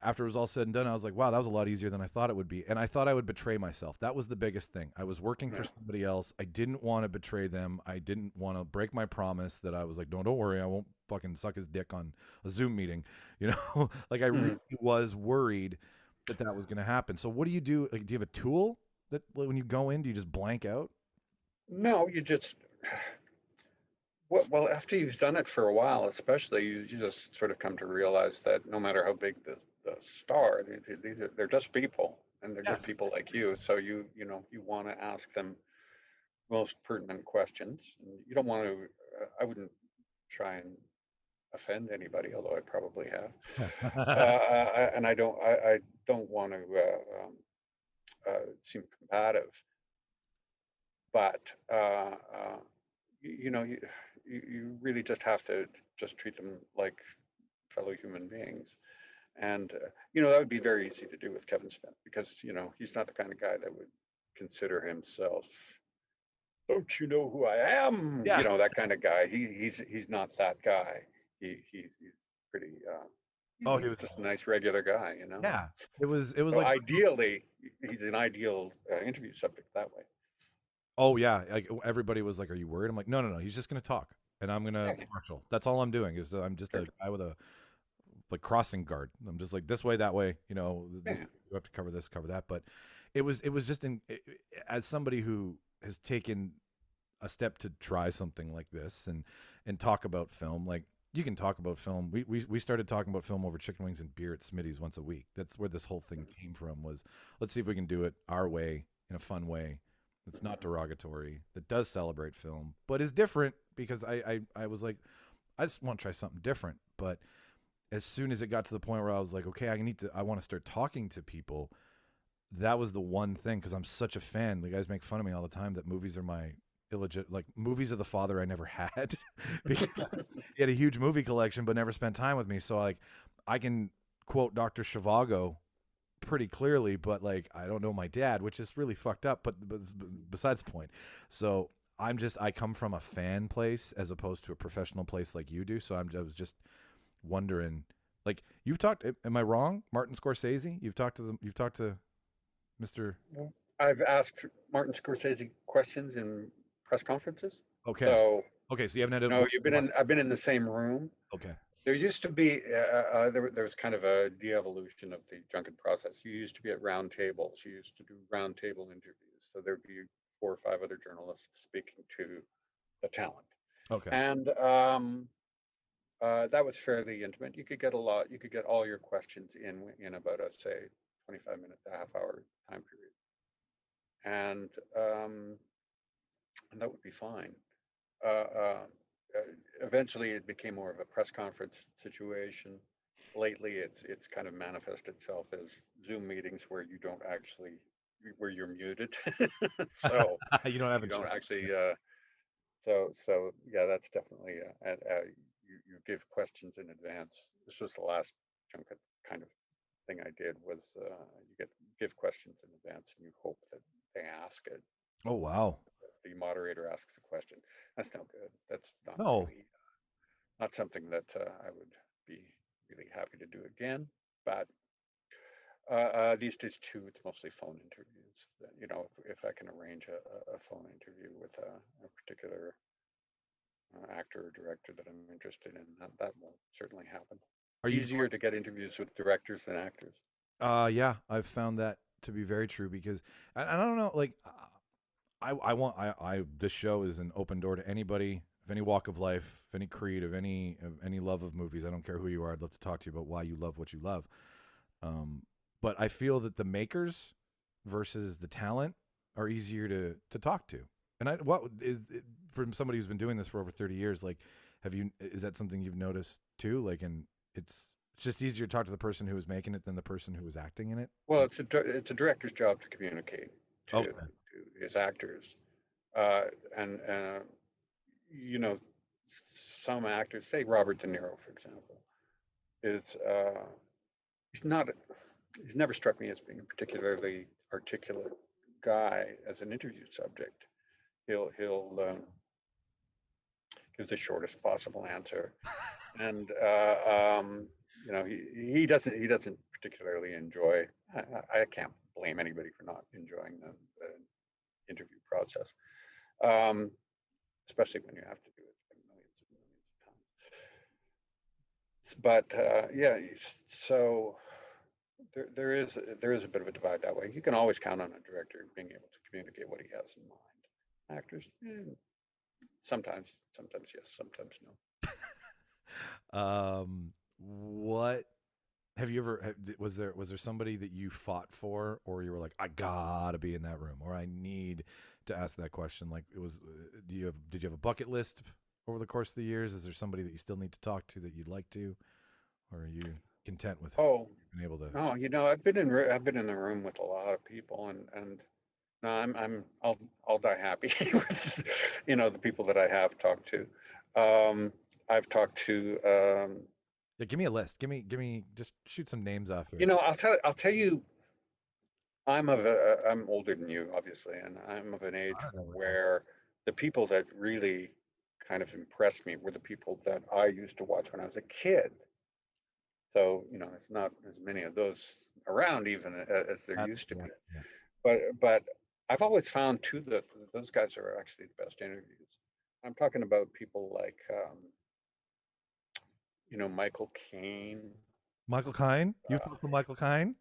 after it was all said and done, I was like, wow, that was a lot easier than I thought it would be. And I thought I would betray myself. That was the biggest thing. I was working for somebody else. I didn't want to betray them. I didn't want to break my promise that I was like, don't worry, I won't fucking suck his dick on a Zoom meeting, you know. Like I really was worried that was going to happen. So what do you do? Like, do you have a tool that when you go in, do you just blank out? No, you just well, after you've done it for a while, especially, you just sort of come to realize that no matter how big the star, they're just people, and they're just people like you. So you want to ask them most pertinent questions. And you don't want to. I wouldn't try and offend anybody, although I probably have. And I don't want to seem combative, but you really just have to just treat them like fellow human beings. And that would be very easy to do with Kevin Smith, because he's not the kind of guy that would consider himself, don't you know who I am? Yeah. That kind of guy. He's not that guy. He's pretty Oh, he was just a nice regular guy. Yeah, it was So like ideally, he's an ideal interview subject that way. oh yeah, like everybody was like, "Are you worried?" I'm like, "No. He's just gonna talk, and I'm gonna marshal. That's all I'm doing. Is I'm just a guy with a like crossing guard. I'm just like this way, that way. You have to cover this, cover that." But it was just as somebody who has taken a step to try something like this and talk about film. Like you can talk about film. We started talking about film over chicken wings and beer at Smitty's once a week. That's where this whole thing came from. Was let's see if we can do it our way in a fun way. It's not derogatory, that does celebrate film, but is different, because I was like, I just want to try something different. But as soon as it got to the point where I was like, okay, I want to start talking to people, that was the one thing, because I'm such a fan. The guys make fun of me all the time that movies are my movies are the father I never had, because he had a huge movie collection but never spent time with me. So like I can quote Dr. Zhivago pretty clearly, but like I don't know my dad, which is really fucked up, but besides the point. So I come from a fan place as opposed to a professional place like you do. So I was just wondering, like, you've talked, am I wrong, Martin Scorsese? You've talked to Mr. I've asked Martin Scorsese questions in press conferences. Okay. So you haven't had I've been in the same room. Okay. There used to be there was kind of a de-evolution of the junket process. You used to be at round tables. You used to do round table interviews. So there'd be 4 or 5 other journalists speaking to the talent. Okay. And that was fairly intimate. You could get all your questions in about a, say, 25-minute to half-hour time period, and that would be fine. Eventually it became more of a press conference situation. Lately it's kind of manifested itself as Zoom meetings where you're muted. So you don't have you don't actually so yeah, that's definitely you give questions in advance. This was the last junket kind of thing I did, was you give questions in advance and you hope that they ask it. Oh wow. The moderator asks the question. That's no good. That's not really, not something that I would be really happy to do again. But these days too, it's mostly phone interviews. If I can arrange a phone interview with a particular actor or director that I'm interested in, that will certainly happen. It's easier to get interviews with directors than actors. Yeah, I've found that to be very true, because I don't know, like this show is an open door to anybody of any walk of life, of any creed, of any love of movies. I don't care who you are. I'd love to talk to you about why you love what you love. But I feel that the makers versus the talent are easier to talk to. And from somebody who's been doing this for over 30 years, like, is that something you've noticed too? Like, and it's just easier to talk to the person who was making it than the person who was acting in it. Well, it's a director's job to communicate to his actors, and some actors, say Robert De Niro, for example, is he's never struck me as being a particularly articulate guy as an interview subject. He'll give the shortest possible answer, and he doesn't particularly enjoy. I can't blame anybody for not enjoying the interview process, especially when you have to do it millions and millions of times. But yeah, so there is a bit of a divide that way. You can always count on a director being able to communicate what he has in mind. Actors, sometimes yes, sometimes no. What have you ever was there somebody that you fought for, or you were like, I gotta be in that room, or I need to ask that question? Like, it was, did you have a bucket list over the course of the years? Is there somebody that you still need to talk to that you'd like to, or are you content with Oh being able to? no, I've been in the room with a lot of people, and no, I'll die happy with the people that I have talked to. I've talked to Yeah, give me a list. Give me just shoot some names off here. I'll tell you, I'm older than you, obviously, and I'm of an age where the people that really kind of impressed me were the people that I used to watch when I was a kid. So, there's not as many of those around even as there used to be. Yeah. But I've always found too that those guys are actually the best interviews. I'm talking about people like Michael Caine. Michael Caine? You've talked to Michael Caine?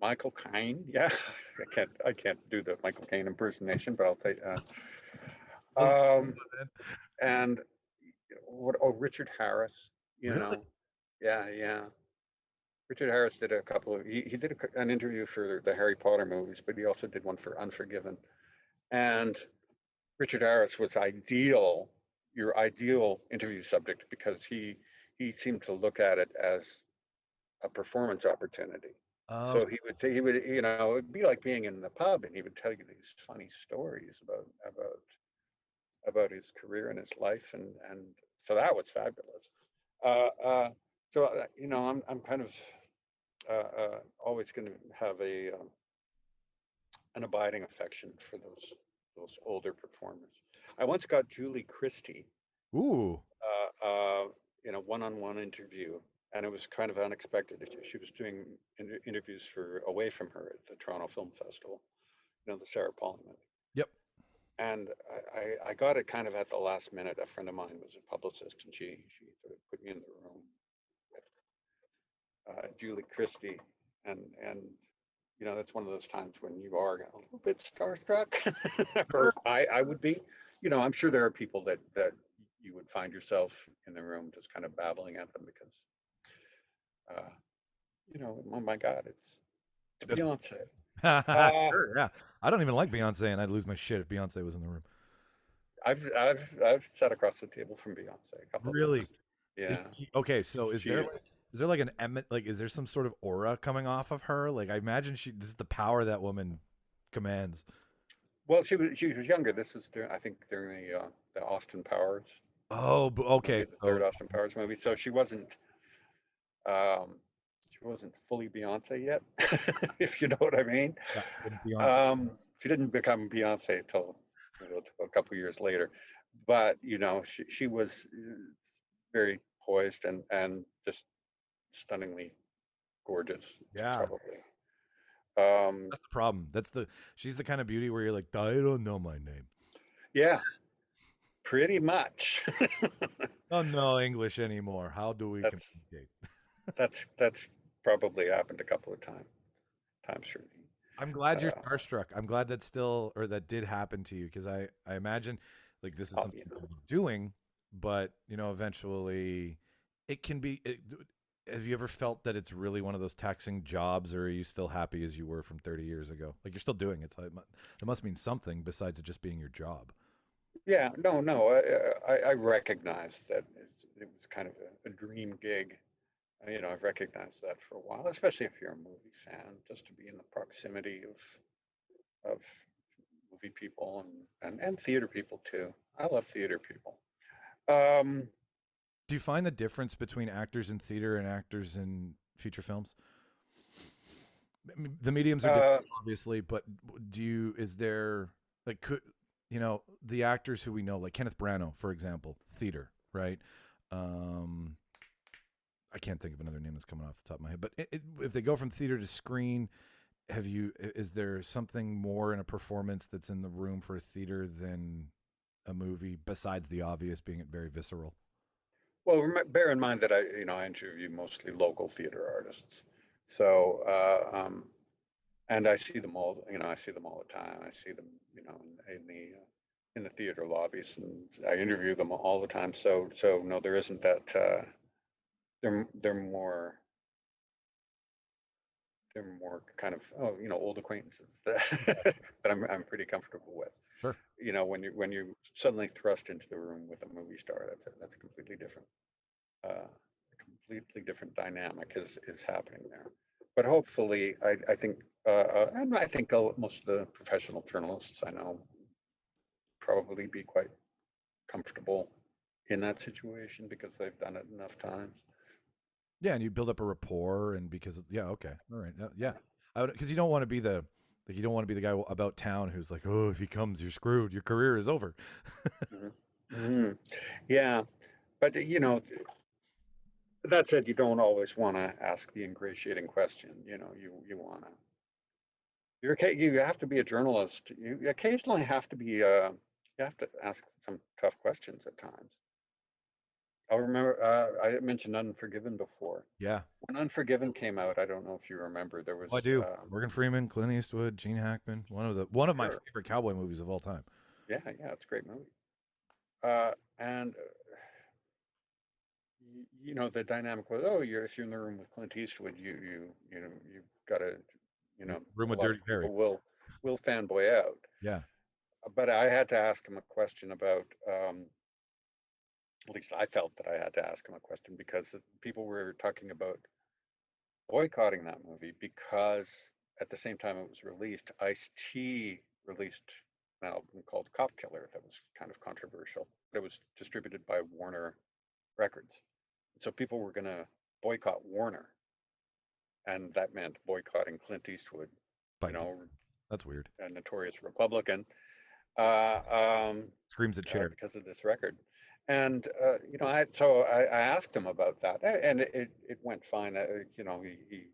Michael Caine, yeah. I can't do the Michael Caine impersonation, but I'll tell you. And Richard Harris, Really? yeah. Richard Harris did a couple of, he did an interview for the Harry Potter movies, but he also did one for Unforgiven. And Richard Harris was your ideal interview subject, because he seemed to look at it as a performance opportunity. Oh, So he would, it'd be like being in the pub, and he would tell you these funny stories about his career and his life, and so that was fabulous. So I'm kind of always going to have an abiding affection for those older performers. I once got Julie Christie ooh. in a one-on-one interview, and it was kind of unexpected. She was doing interviews for Away From Her at the Toronto Film Festival, the Sarah Paulin movie. Yep. And I got it kind of at the last minute. A friend of mine was a publicist, and she sort of put me in the room with Julie Christie, and that's one of those times when you are a little bit starstruck, or I would be. I'm sure there are people that you would find yourself in the room just kind of babbling at them because, oh my God, it's Beyonce. Sure, yeah. I don't even like Beyonce, and I'd lose my shit if Beyonce was in the room. I've sat across the table from Beyonce a couple Really? of times. Yeah. Okay, so is there like an is there some sort of aura coming off of her? Like, I imagine this is the power that woman commands. Well, she was younger. This was during the Austin Powers. Oh, okay. Movie, the third Austin Powers movie. So she wasn't fully Beyonce yet, if you know what I mean. Yeah, she didn't become Beyonce until a couple years later, but she was very poised and just stunningly gorgeous. Yeah. Probably. That's the problem. She's the kind of beauty where you're like, I don't know my name. Yeah, pretty much. Don't know English anymore. How do we communicate? that's probably happened a couple of times for me. I'm glad you're starstruck. I'm glad that did happen to you, because I imagine like this is something you're doing, but eventually it can be. Have you ever felt that it's really one of those taxing jobs, or are you still happy as you were from 30 years ago? Like, you're still doing it, so it must mean something besides it just being your job. Yeah, no, I recognize that it was kind of a dream gig. I've recognized that for a while, especially if you're a movie fan, just to be in the proximity of movie people and theater people too. I love theater people. Do you find the difference between actors in theater and actors in feature films? The mediums are different, obviously, but is there, like, the actors who we know, like Kenneth Branagh, for example, theater, right? I can't think of another name that's coming off the top of my head, but if they go from theater to screen, is there something more in a performance that's in the room for a theater than a movie, besides the obvious being it very visceral? Well, bear in mind that I interview mostly local theater artists. So, and I see them all, I see them all the time. I see them, in the theater lobbies, and I interview them all the time. So no, there isn't that. They're more kind of old acquaintances that I'm pretty comfortable with. Sure. When you suddenly thrust into the room with a movie star, that's a completely different dynamic is happening there. But hopefully, I think, and I think most of the professional journalists I know probably be quite comfortable in that situation because they've done it enough times. Yeah, and you build up a rapport, and okay, all right, yeah, because you don't want to be the guy about town who's like, oh, if he comes, you're screwed, your career is over. Mm-hmm. Yeah, but that said, you don't always want to ask the ingratiating question. You want to. You have to be a journalist. You occasionally have to be. You have to ask some tough questions at times. I'll remember. I mentioned Unforgiven before. Yeah. When Unforgiven came out, I don't know if you remember. There was. I do. Morgan Freeman, Clint Eastwood, Gene Hackman. One of my favorite cowboy movies of all time. Yeah, it's a great movie. And the dynamic was, if you're in the room with Clint Eastwood, you've got to, room with a lot Dirty of Harry. people will fanboy out. Yeah. But I had to ask him a question about, at least I felt that I had to ask him a question because people were talking about boycotting that movie because at the same time it was released, Ice-T released an album called Cop Killer that was kind of controversial. It was distributed by Warner Records. So people were going to boycott Warner, and that meant boycotting Clint Eastwood. That's weird. A notorious Republican. Screams at chair because of this record, and I asked him about that, and it went fine. He didn't really give me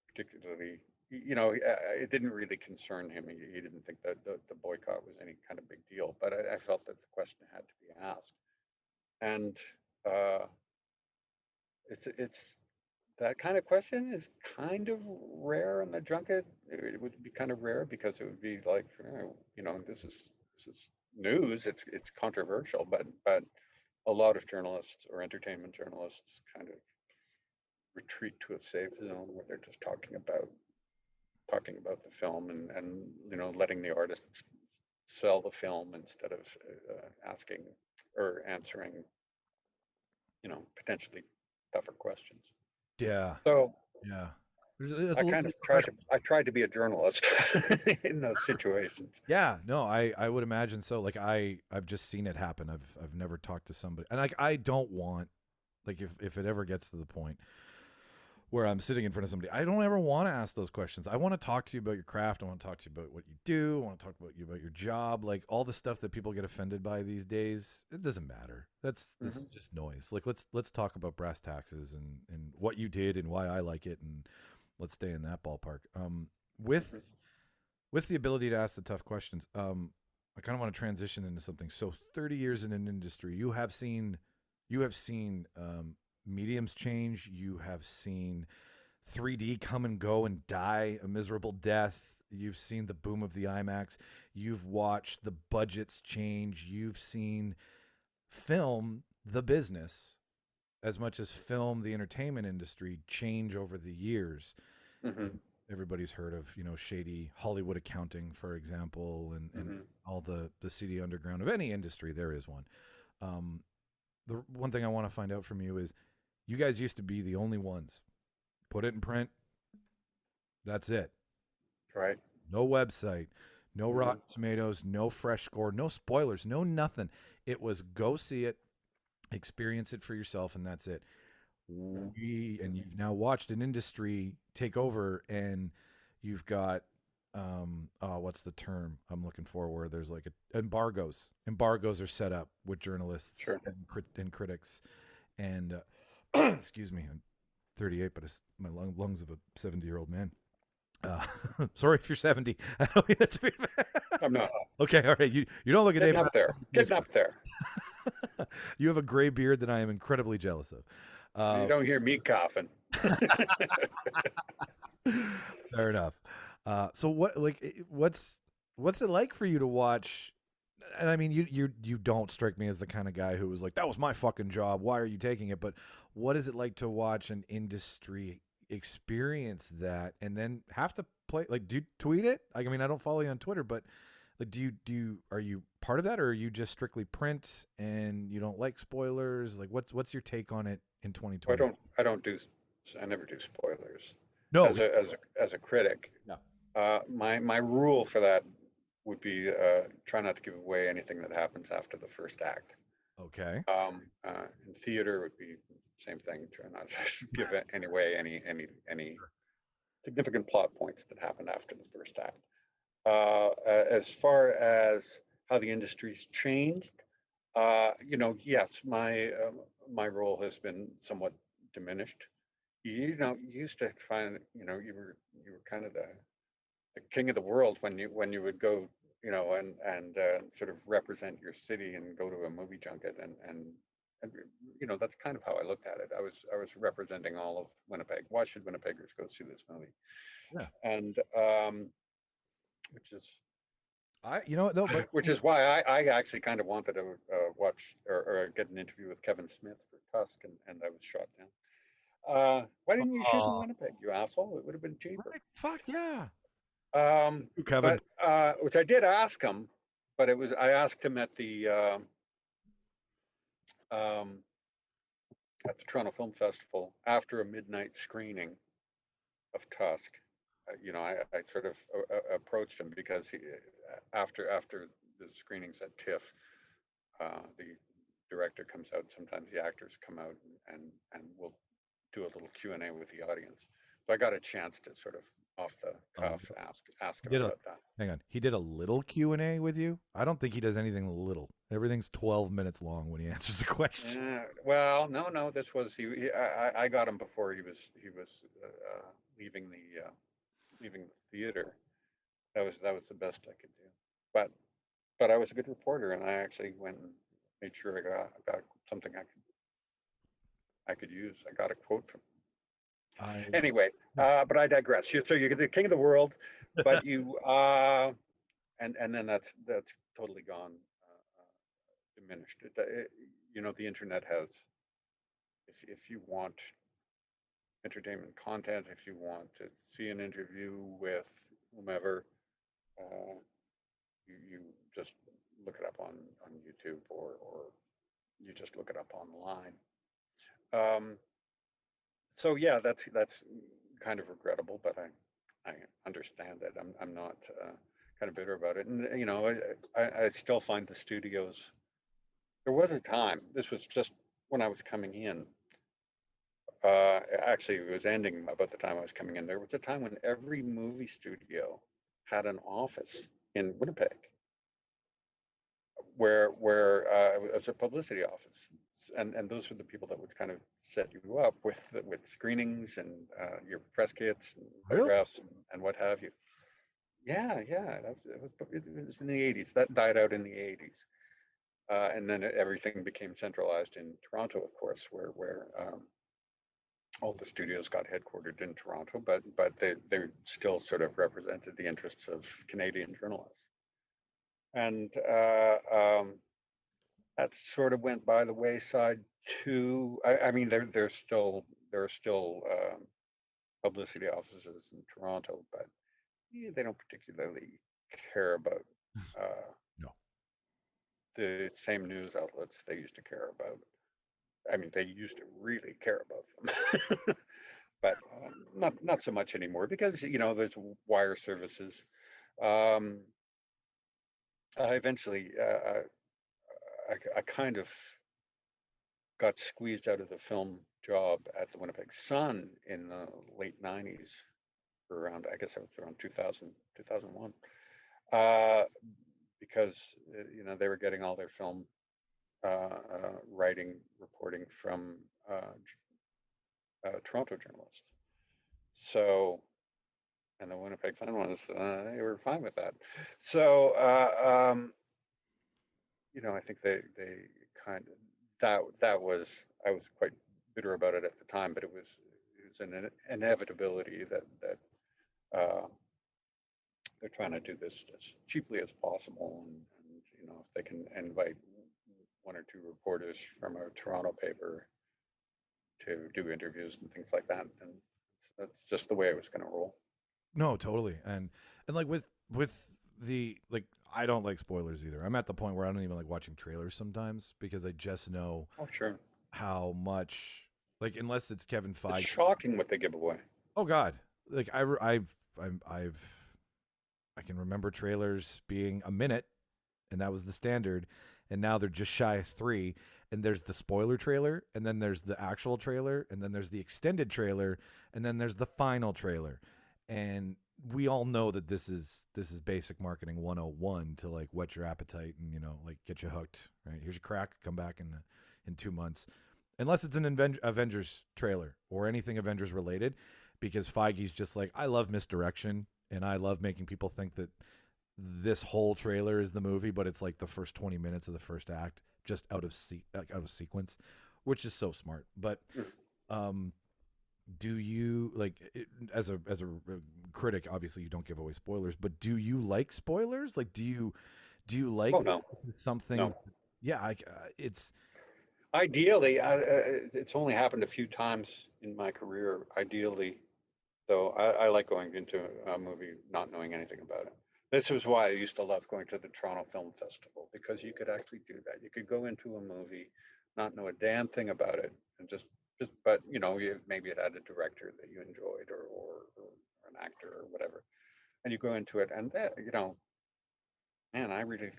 particularly. It didn't really concern him. He didn't think that the boycott was any kind of big deal. But I felt that the question had to be asked. And it's that kind of question is kind of rare in the junket. It would be kind of rare because it would be like, this is news. It's controversial, but a lot of journalists or entertainment journalists kind of retreat to a safe zone where they're just talking about the film and letting the artists sell the film instead of asking or answering potentially tougher questions. Yeah. So yeah, I tried to be a journalist in those situations. Yeah, no, I would imagine so. Like I've just seen it happen. I've never talked to somebody, and I don't want, like, if it ever gets to the point where I'm sitting in front of somebody, I don't ever want to ask those questions. I want to talk to you about your craft. I want to talk to you about what you do. I want to talk about your job, like all the stuff that people get offended by these days. It doesn't matter. That's just noise. Like let's talk about brass taxes and what you did and why I like it, and let's stay in that ballpark. With the ability to ask the tough questions, I kind of want to transition into something. So 30 years in an industry, you have seen mediums change. You have seen 3D come and go and die a miserable death. You've seen the boom of the IMAX. You've watched the budgets change. You've seen film, the business, as much as film, the entertainment industry, change over the years. Mm-hmm. Everybody's heard of, shady Hollywood accounting, for example, and all the seedy underground of any industry. There is one. The one thing I want to find out from you is, you guys used to be the only ones. Put it in print. That's it. Right. No website, no Rotten Tomatoes, no fresh score, no spoilers, no nothing. It was go see it, experience it for yourself, and that's it. And you've now watched an industry take over, and you've got what's the term I'm looking for, where there's like embargoes are set up with journalists and critics, and excuse me, I'm 38 but my lungs of a 70-year-old man. Sorry if you're 70. I don't mean that to be bad. I'm not Okay, all right. You don't look a day getting up there. Getting up there. You have a gray beard that I am incredibly jealous of. You don't hear me coughing. Fair enough. So what's it like for you to watch? And I mean, you don't strike me as the kind of guy who was like, that was my fucking job. Why are you taking it? But what is it like to watch an industry experience that and then have to play? Like, do you tweet it? Like, I mean, I don't follow you on Twitter, but like, are you part of that, or are you just strictly print and you don't like spoilers? Like, what's your take on it in 2020? I never do spoilers. No. As a critic. Yeah. My rule for that would be try not to give away anything that happens after the first act. Okay. In theater would be same thing. Try not to give away any significant plot points that happen after the first act. As far as how the industry's changed, yes, my role has been somewhat diminished. You used to find, you were kind of the king of the world when you would go, and sort of represent your city and go to a movie junket and that's kind of how I looked at it. I was representing all of Winnipeg. Why should Winnipeggers go see this movie? Yeah. And which is which is why I actually kind of wanted to watch or get an interview with Kevin Smith for Tusk, and I was shot down. Why didn't you shoot in Winnipeg, you asshole? It would have been cheaper. Right. Fuck yeah. Kevin. But which I did ask him, but I asked him at the Toronto Film Festival after a midnight screening of Tusk. I sort of approached him because after the screenings at TIFF, the director comes out. Sometimes the actors come out and we'll do a little Q&A with the audience. So I got a chance to sort of off the cuff ask him about that. Hang on, he did a little Q&A with you? I don't think he does anything little. Everything's 12 minutes long when he answers the question. Well, no. This was I got him before he was leaving the theater. That was the best I could do. But I was a good reporter, and I actually went and made sure I got something I could use. I got a quote from him. Anyway, but I digress. So you're the king of the world, but you and then that's totally gone, diminished. The internet has. If you want entertainment content, if you want to see an interview with whomever, you just look it up on YouTube or you just look it up online. So yeah, that's kind of regrettable, but I understand that. I'm not kind of bitter about it, and I still find the studios. There was a time. This was just when I was coming in. Actually, it was ending about the time I was coming in. There was a time when every movie studio had an office in Winnipeg, where it was a publicity office. And those were the people that would kind of set you up with screenings and your press kits and photographs and what have you. Yeah, it was in the 80s. That died out in the 80s, and then everything became centralized in Toronto, of course, where all the studios got headquartered in Toronto, but they still sort of represented the interests of Canadian journalists, and that sort of went by the wayside too. I mean, there are still publicity offices in Toronto, but they don't particularly care about No. the same news outlets they used to care about. I mean, they used to really care about them, but not so much anymore because there's wire services. Eventually, I kind of got squeezed out of the film job at the Winnipeg Sun in the late 90s, around, I guess it was around 2000, 2001, because they were getting all their film writing, reporting from Toronto journalists. So And the Winnipeg Sun ones, they were fine with that. So, I think they kind of that was, I was quite bitter about it at the time, but it was an inevitability that they're trying to do this as cheaply as possible, and if they can invite one or two reporters from a Toronto paper to do interviews and things like that, then that's just the way it was going to roll. No, totally. And like with the like, I don't like spoilers either. I'm at the point where I don't even like watching trailers sometimes because I just know Oh, sure. how much, like, unless it's Kevin Feige. It's shocking what they give away. Oh God, like I can remember trailers being a minute, and that was the standard, and now they're just shy of 3. And there's the spoiler trailer, and then there's the actual trailer, and then there's the extended trailer, and then there's the final trailer. And we all know that this is basic marketing 101 to like whet your appetite and like get you hooked. Right, here's your crack. Come back in 2 months, unless it's an Avengers trailer or anything Avengers related, because Feige's just like, I love misdirection and I love making people think that this whole trailer is the movie, but it's like the first 20 minutes of the first act just out of sequence, which is so smart. But do you like as a critic? Obviously, you don't give away spoilers, but do you like spoilers? Like, do you like no. something? No. Yeah, it's ideally, it's only happened a few times in my career. Ideally, though, I like going into a movie not knowing anything about it. This was why I used to love going to the Toronto Film Festival, because you could actually do that. You could go into a movie, not know a damn thing about it, and but maybe it had a director that you enjoyed, or an actor or whatever, and you go into it, and that, man, I really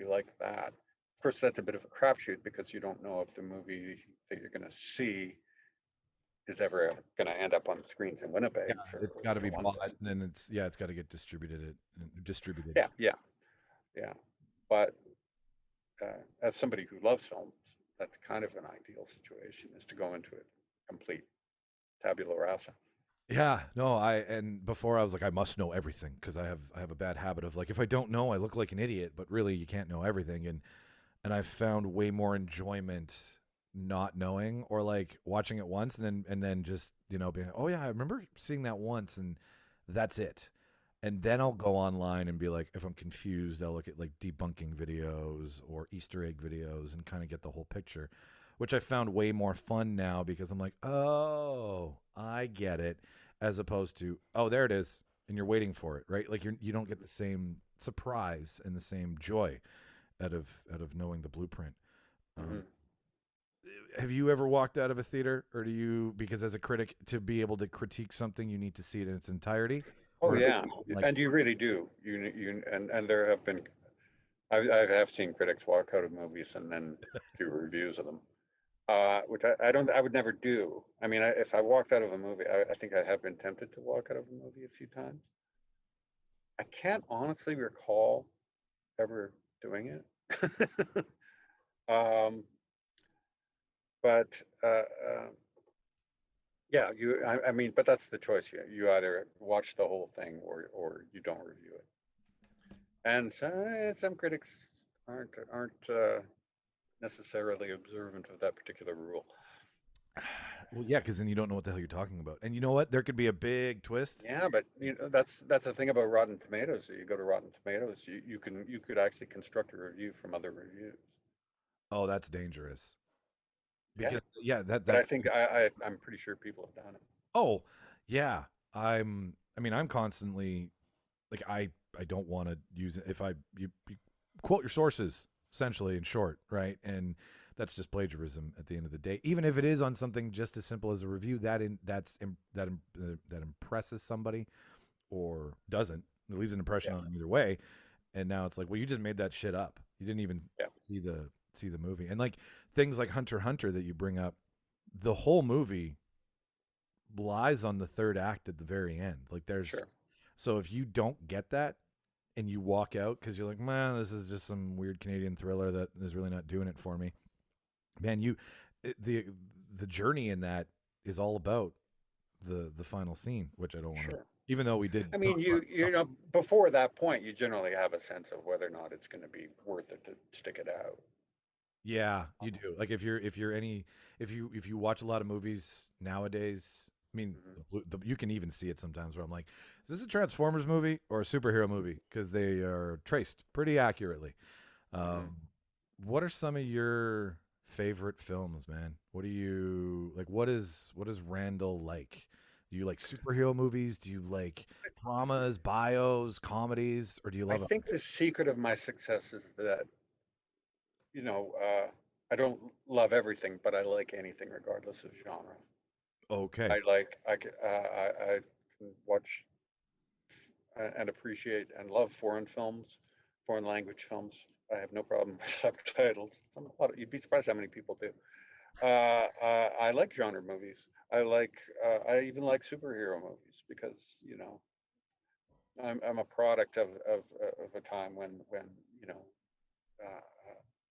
like that. Of course, that's a bit of a crapshoot because you don't know if the movie that you're going to see is ever going to end up on the screens in Winnipeg. Yeah, it's got to be bought, and then it's got to get distributed. Yeah. But as somebody who loves films, that's kind of an ideal situation, is to go into it complete tabula rasa. Yeah, no, and before I was like, I must know everything, because I have a bad habit of like, if I don't know, I look like an idiot. But really, you can't know everything, and I've found way more enjoyment not knowing, or like watching it once and then just being like, oh yeah, I remember seeing that once, and that's it. And then I'll go online and be like, if I'm confused, I'll look at like debunking videos or Easter egg videos and kind of get the whole picture, which I found way more fun now, because I'm like, oh, I get it, as opposed to, oh, there it is, and you're waiting for it, right? Like you don't get the same surprise and the same joy out of knowing the blueprint. Mm-hmm. Have you ever walked out of a theater, or do you, because as a critic, to be able to critique something, you need to see it in its entirety? Oh yeah, and you really do. And there have been, I have seen critics walk out of movies and then do reviews of them, which I would never do. I mean, if I walked out of a movie, I think I have been tempted to walk out of a movie a few times. I can't honestly recall ever doing it. But yeah, I mean, but that's the choice. You either watch the whole thing or you don't review it. And some critics aren't necessarily observant of that particular rule. Well, yeah, because then you don't know what the hell you're talking about. And you know what? There could be a big twist. Yeah, but that's the thing about Rotten Tomatoes. You go to Rotten Tomatoes, you could actually construct a review from other reviews. Oh, that's dangerous. Because that. But I think I'm pretty sure people have done it. Oh, yeah. I mean, I'm constantly like, I don't want to use it. If you quote your sources, essentially, in short, right? And that's just plagiarism at the end of the day. Even if it is on something just as simple as a review, that impresses somebody or doesn't. It leaves an impression on them either way. And now it's like, well, you just made that shit up. You didn't even see the movie. And like things like Hunter x Hunter that you bring up, the whole movie lies on the third act at the very end. Like so if you don't get that and you walk out because you're like, man, this is just some weird Canadian thriller that is really not doing it for me, man, the journey in that is all about the final scene, which I don't want to Even though we did. I mean, you know, before that point, you generally have a sense of whether or not it's going to be worth it to stick it out. Yeah, you do. Like if you watch a lot of movies nowadays, I mean, you can even see it sometimes where I'm like, is this a Transformers movie or a superhero movie? Because they are traced pretty accurately. What are some of your favorite films, man? What do you like? What is Randall like? Do you like superhero movies? Do you like dramas, bios, comedies, or do you I love think the secret of my success is that, you know, I don't love everything, but I like anything regardless of genre. Okay. I can watch and appreciate and love foreign films, foreign language films. I have no problem with subtitles. You'd be surprised how many people do. I like genre movies. I even like superhero movies because, you know, I'm a product of a time when you know,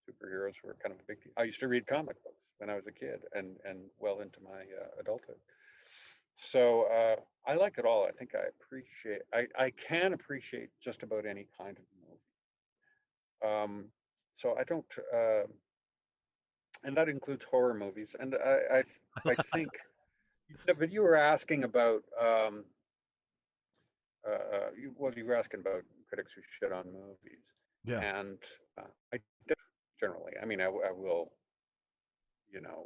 superheroes were kind of a big deal. I used to read comic books when I was a kid and well into my adulthood. So I like it all. I think I can appreciate just about any kind of movie. So I don't, and that includes horror movies. And I think, but you were asking about, you were asking about critics who shit on movies. Yeah. And I generally, I mean, I will, you know,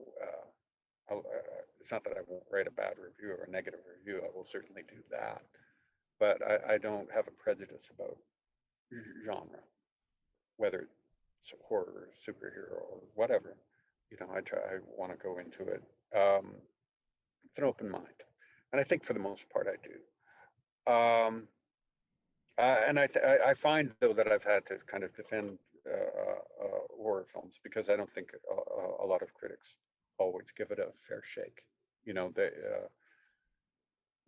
it's not that I won't write a bad review or a negative review. I will certainly do that, but I don't have a prejudice about genre, whether it's horror, superhero, or whatever. You know, I want to go into it with an open mind, and I think for the most part I do. And I find though that I've had to kind of defend horror films because I don't think a lot of critics always give it a fair shake. You know,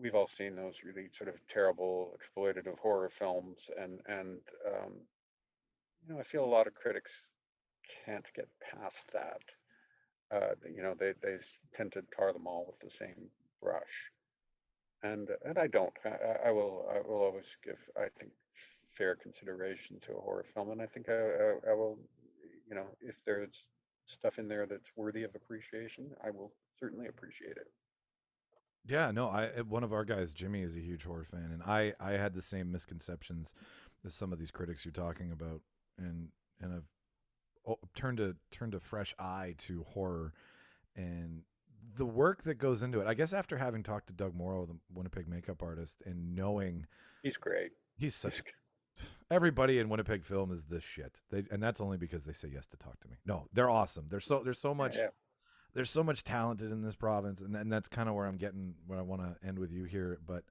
we've all seen those really sort of terrible exploitative horror films, and you know, I feel a lot of critics can't get past that. You know, they tend to tar them all with the same brush, and I don't. I will always give, I think, fair consideration to a horror film, and I think I will, you know, if there's stuff in there that's worthy of appreciation, I will certainly appreciate it. Yeah, no, one of our guys, Jimmy, is a huge horror fan, and I had the same misconceptions as some of these critics you're talking about, and I've turned a fresh eye to horror and the work that goes into it. I guess after having talked to Doug Morrow, the Winnipeg makeup artist, and knowing He's great. he's such everybody in Winnipeg film is this shit. And that's only because they say yes to talk to me. No, they're awesome. There's so much. Yeah. There's so much talented in this province, and that's kind of where I'm getting when I want to end with you here. But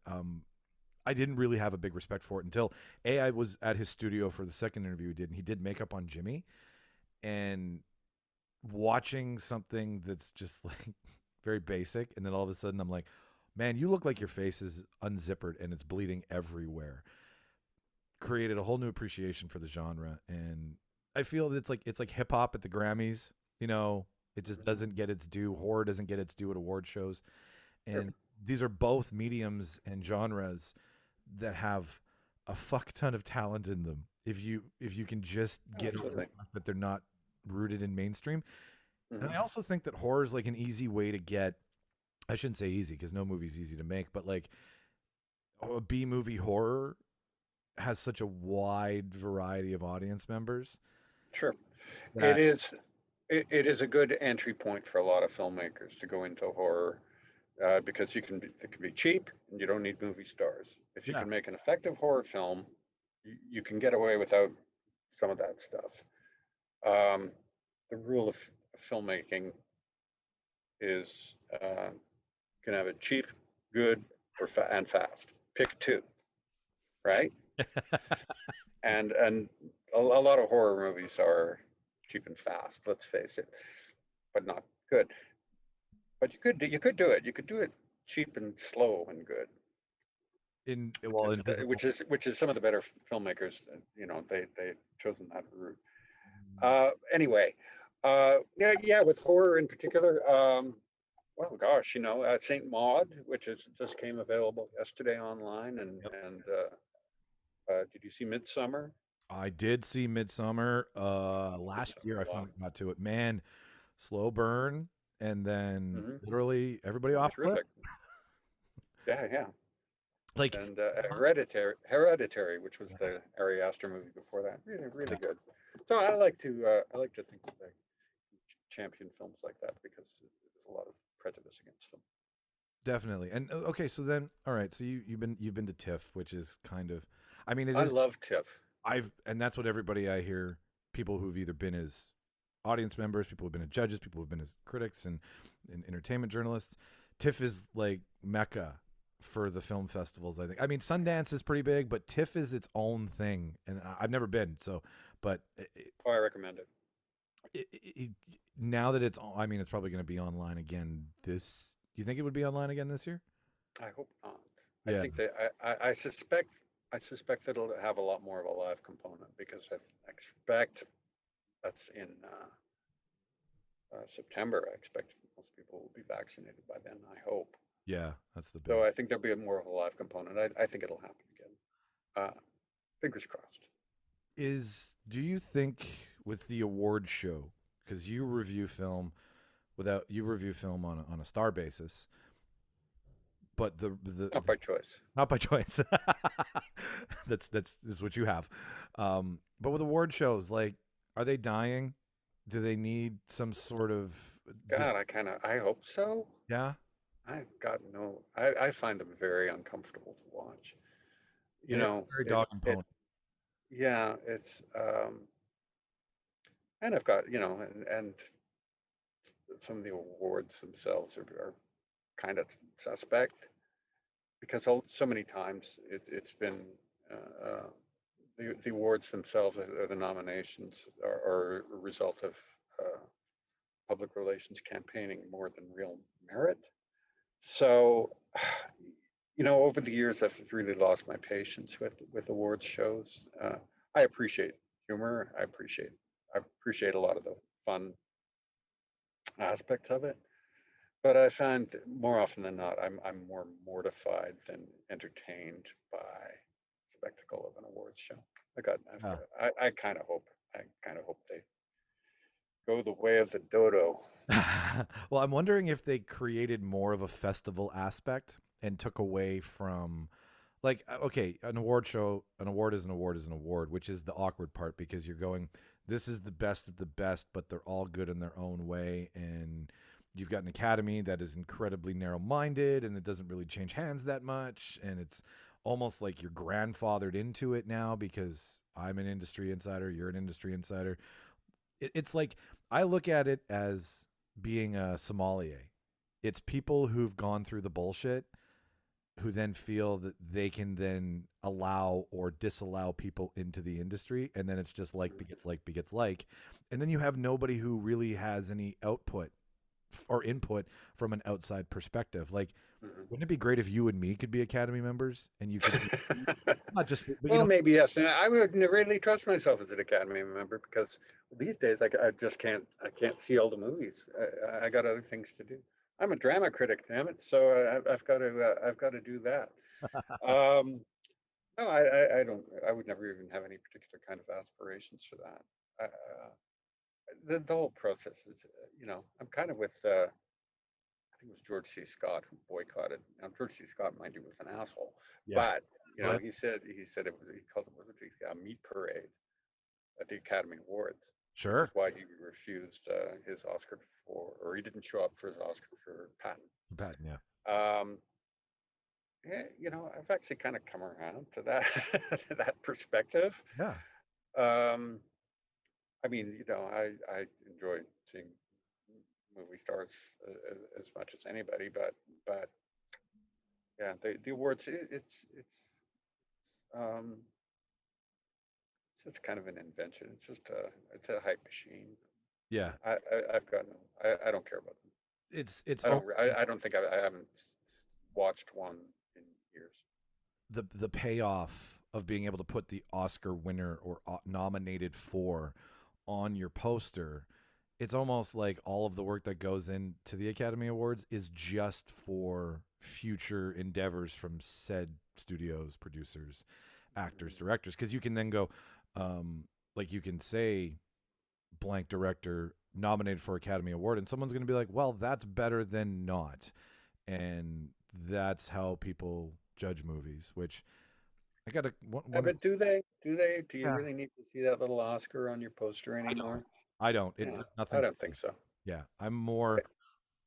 I didn't really have a big respect for it until I was at his studio for the second interview he did, and he did makeup on Jimmy, and watching something that's just like very basic, and then all of a sudden I'm like, man, you look like your face is unzippered and it's bleeding everywhere. Created a whole new appreciation for the genre, and I feel that it's like hip hop at the Grammys, you know. It just doesn't get its due. Horror doesn't get its due at award shows. And these are both mediums and genres that have a fuck ton of talent in them. If you can just get over the fact that they're not rooted in mainstream. And I also think that horror is like an easy way to get, I shouldn't say easy because no movie's easy to make, but like a B movie horror has such a wide variety of audience members. Sure. It is a good entry point for a lot of filmmakers to go into horror because it can be cheap and you don't need movie stars. If you can make an effective horror film, you can get away without some of that stuff. The rule of filmmaking is can have it cheap, good, and fast. Pick two, right? and a lot of horror movies are cheap and fast, let's face it, but not good. But you could do it. You could do it cheap and slow and good. Which is some of the better filmmakers. You know, they've chosen that route. Anyway, with horror in particular, Well, gosh, Saint Maud, which is just came available yesterday online, and Yep. did you see Midsummer? I did see Midsummer last year. I A lot. finally got to it. Man, slow burn, and then Hmm. literally everybody off cliff. Terrific. Yeah, yeah. Like, And Hereditary, which was the Ari Aster movie before that, really, really good. So I like to think that they champion films like that because there's a lot of prejudice against them. definitely. And okay, so then, all right, so you've been to TIFF, which is kind of, I mean, it I is. love TIFF. And that's what everybody I hear, people who've either been as audience members, people who've been as judges, people who've been as critics and entertainment journalists. TIFF is like Mecca for the film festivals, I think. I mean, Sundance is pretty big, but TIFF is its own thing, and I've never been. So, but Oh, I recommend it. now that it's, I mean, it's probably going to be online again. This, you think it would be online again this year? I hope not. Yeah. I think that I suspect it'll have a lot more of a live component because I expect that's in September. I expect most people will be vaccinated by then. I hope. Yeah, that's the big. So I think there'll be more of a live component. I think it'll happen again. Fingers crossed. Do you think with the award show, because you review film on a star basis, but the Not by choice. not by choice. That's what you have. But with award shows, like, are they dying? Do they need some sort of? God, I hope so. Yeah. I find them very uncomfortable to watch. Very dog and pony. Yeah, it's and I've got, and some of the awards themselves are kind of suspect because so many times it's been the awards themselves or the nominations are a result of public relations campaigning more than real merit. So, over the years, I've really lost my patience with awards shows. I appreciate humor. I appreciate a lot of the fun aspects of it, but I find that more often than not, I'm more mortified than entertained by the spectacle of an awards show. I kind of hope they go the way of the dodo. Well, I'm wondering if they created more of a festival aspect and took away from, like, okay, an award show, an award is an award, which is the awkward part because you're going, this is the best of the best, but they're all good in their own way. And you've got an academy that is incredibly narrow-minded and it doesn't really change hands that much. And it's almost like you're grandfathered into it now because I'm an industry insider, you're an industry insider. It's like, I look at it as being a sommelier. It's people who've gone through the bullshit who then feel that they can then allow or disallow people into the industry. And then it's just like begets like. And then you have nobody who really has any output or input from an outside perspective. Like, wouldn't it be great if you and me could be Academy members and you could not just, but, well, maybe yes. And I would really trust myself as an Academy member because these days I can't see all the movies. I got other things to do. I'm a drama critic, damn it. So I've got to do that. No, I don't. I would never even have any particular kind of aspirations for that. The whole process is, I'm kind of with. I think it was George C. Scott who boycotted. Now George C. Scott, mind you, was an asshole, but he said he called it a meat parade at the Academy Awards. sure. That's why he refused his Oscar or he didn't show up for his Oscar for Patton. Yeah. Yeah, I've actually kind of come around to that that perspective. Yeah. I mean, I enjoy seeing movie stars as much as anybody, but yeah, the awards it's just kind of an invention. It's a hype machine. Yeah. I don't care about them. It's I don't think I haven't watched one in years. the payoff of being able to put the Oscar winner or nominated for on your poster it's almost like all of the work that goes into the Academy Awards is just for future endeavors from said studios, producers, actors, directors. Because you can then go, like you can say blank director nominated for Academy Award, and someone's going to be like, well, that's better than not. And that's how people judge movies, which I got to Yeah, but do they? Do they? Do you Yeah. really need to see that little Oscar on your poster anymore? I don't. It Yeah, does I nothing. don't think so. Yeah, I'm more.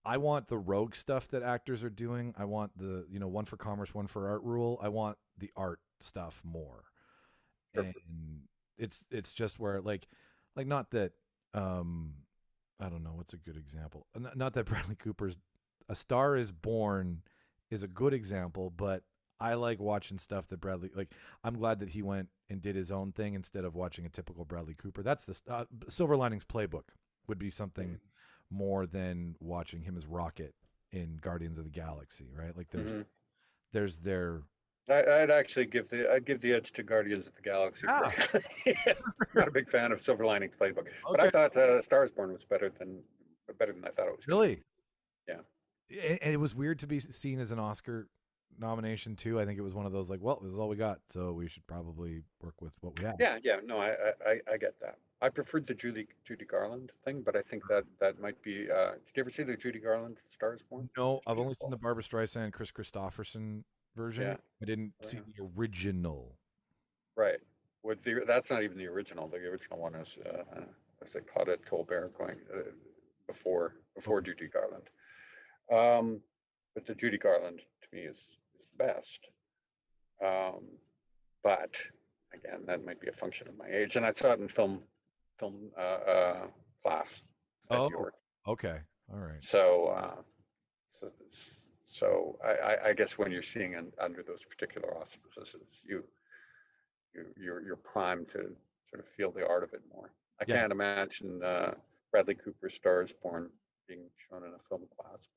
I want the rogue stuff that actors are doing. I want the one for commerce, one for art rule. I want the art stuff more, Sure. and it's just where like not that I don't know what's a good example. Not that Bradley Cooper's A Star Is Born is a good example, but I like watching stuff that Bradley like. I'm glad that he went and did his own thing instead of watching a typical Bradley Cooper. That's the Silver Linings Playbook would be something more than watching him as Rocket in Guardians of the Galaxy, right? Like there's their I'd give the edge to Guardians of the Galaxy. Frankly. Not a big fan of Silver Linings Playbook, but I thought Star Is Born was better than I thought it was. Really? Yeah. And it was weird to be seen as an Oscar nomination too. I think it was one of those like, well, this is all we got, so we should probably work with what we have. Yeah. No, I get that. I preferred the Judy Garland thing, but I think that might be. Did you ever see the Judy Garland Star Is Born? No, I've only seen the Barbara Streisand, Chris Christopherson version. Yeah. I didn't see the original. Right. That's not even the original. The original one is, as they called it, Colbert going before Judy Garland. But the Judy Garland to me is the best. But again, that might be a function of my age, and I saw it in film class at New York. Okay, all right. So I guess when you're seeing under those particular auspices, you're primed to sort of feel the art of it more. I can't imagine Bradley Cooper's Star Is Born being shown in a film class,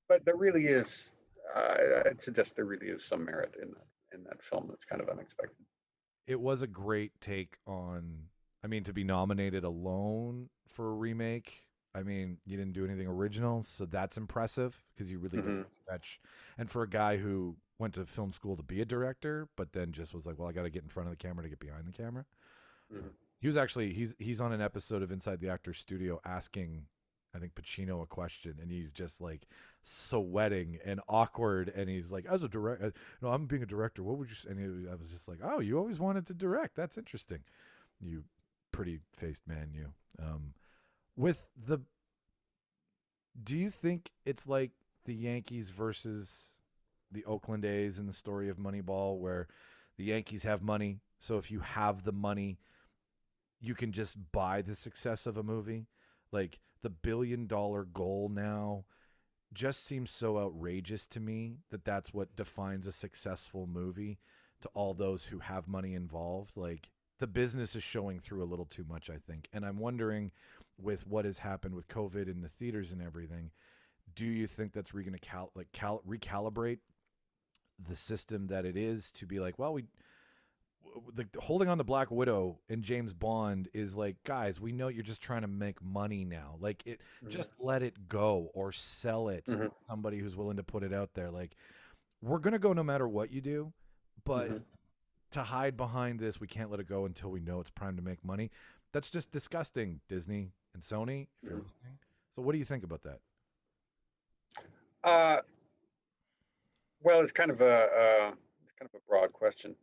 but there really is. I'd suggest there really is some merit in that film that's kind of unexpected. It was a great take on. I mean, to be nominated alone for a remake. I mean, you didn't do anything original, so that's impressive because you really got fetch. And for a guy who went to film school to be a director, but then just was like, well, I got to get in front of the camera to get behind the camera. He was actually he's on an episode of Inside the Actors Studio asking, I think, Pacino a question, and he's just like sweating and awkward, and he's like, as a director, no, I'm being a director. What would you say? And I was just like, oh, you always wanted to direct. That's interesting. You pretty faced man, you. Do you think it's like the Yankees versus the Oakland A's in the story of Moneyball, where the Yankees have money, so if you have the money, you can just buy the success of a movie? Like the $1 billion goal now just seems so outrageous to me that's what defines a successful movie to all those who have money involved. Like the business is showing through a little too much, I think. And I'm wondering, with what has happened with COVID in the theaters and everything, do you think that's going to recalibrate the system that it is to be like, well, holding on to Black Widow and James Bond is like, guys, we know you're just trying to make money now. Like just let it go or sell it to somebody who's willing to put it out there. Like, we're going to go no matter what you do, but to hide behind this, we can't let it go until we know it's primed to make money. That's just disgusting, Disney and Sony, if you're listening. So what do you think about that? Well, it's kind of a broad question.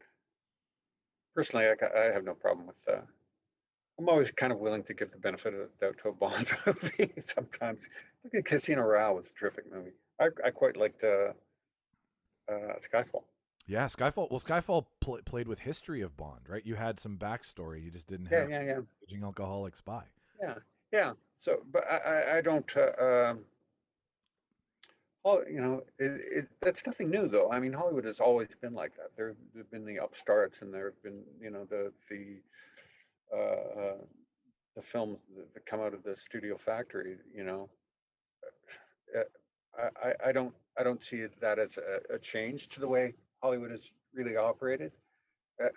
Personally, I have no problem with that. I'm always kind of willing to give the benefit of the doubt to a Bond movie sometimes. Look at Casino Royale was a terrific movie. I quite liked Skyfall. Yeah, Skyfall. Well, Skyfall played with history of Bond, right? You had some backstory. You just didn't have aging alcoholic spy. Yeah. So, but I don't. That's nothing new, though. I mean, Hollywood has always been like that. There have been the upstarts, and there have been, the films that come out of the studio factory. I don't see that as a change to the way Hollywood is really operated.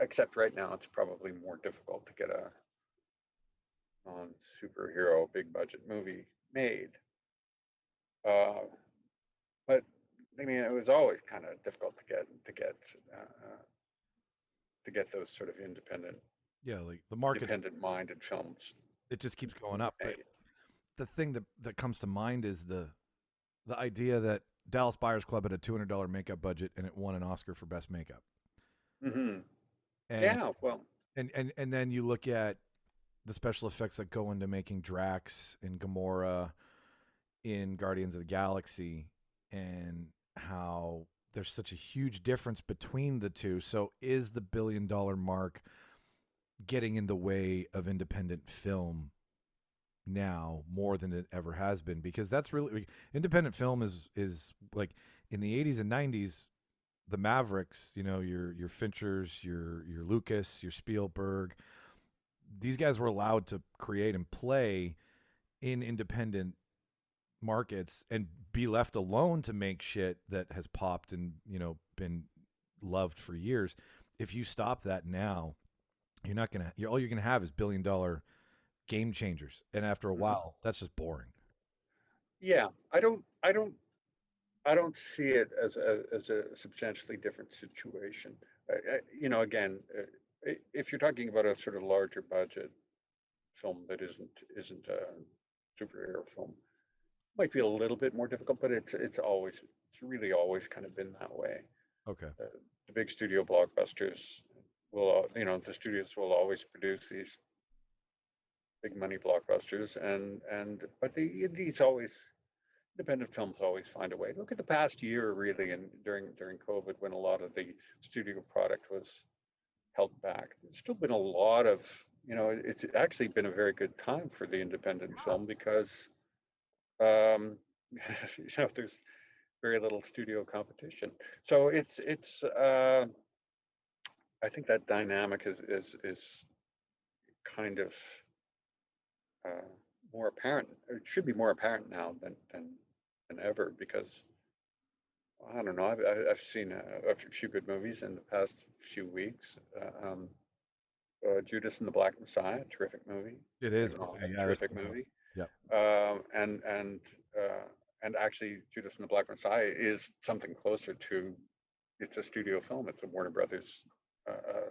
Except right now, it's probably more difficult to get non-superhero big budget movie made. But I mean, it was always kind of difficult to get those sort of Yeah, like the market, independent-minded films it just keeps going up. But made. the thing that comes to mind is the idea that Dallas Buyers Club had a $200 makeup budget and it won an Oscar for best makeup. Mm-hmm. And, Yeah, well, and then you look at the special effects that go into making Drax and Gamora in Guardians of the Galaxy, and how there's such a huge difference between the two. So is the $1 billion mark getting in the way of independent film now more than it ever has been? Because that's really, independent film is like in the 80s and 90s, the Mavericks, you know, your Finchers, your Lucas, your Spielberg, these guys were allowed to create and play in independent markets and be left alone to make shit that has popped and, you know, been loved for years. If you stop that now, all you're gonna have is $1 billion game changers, and after a while, that's just boring. yeah, I don't see it as a substantially different situation. You know, again, if you're talking about a sort of larger budget film that isn't a superhero film, might be a little bit more difficult, but it's really always kind of been that way. Okay. The big studio blockbusters will, you know, the studios will always produce these big money blockbusters, but these always, independent films always find a way. Look at the past year, really, and during COVID, when a lot of the studio product was held back. There's still been a lot of, you know, it's actually been a very good time for the independent film because, you know, there's very little studio competition. So I think that dynamic is kind of more apparent. It should be more apparent now than ever, because I don't know. I've seen a few good movies in the past few weeks. Judas and the Black Messiah, terrific movie. It is. Okay, yeah, terrific movie. Yep. And actually, Judas and the Black Messiah is something closer to, it's a studio film. It's a Warner Brothers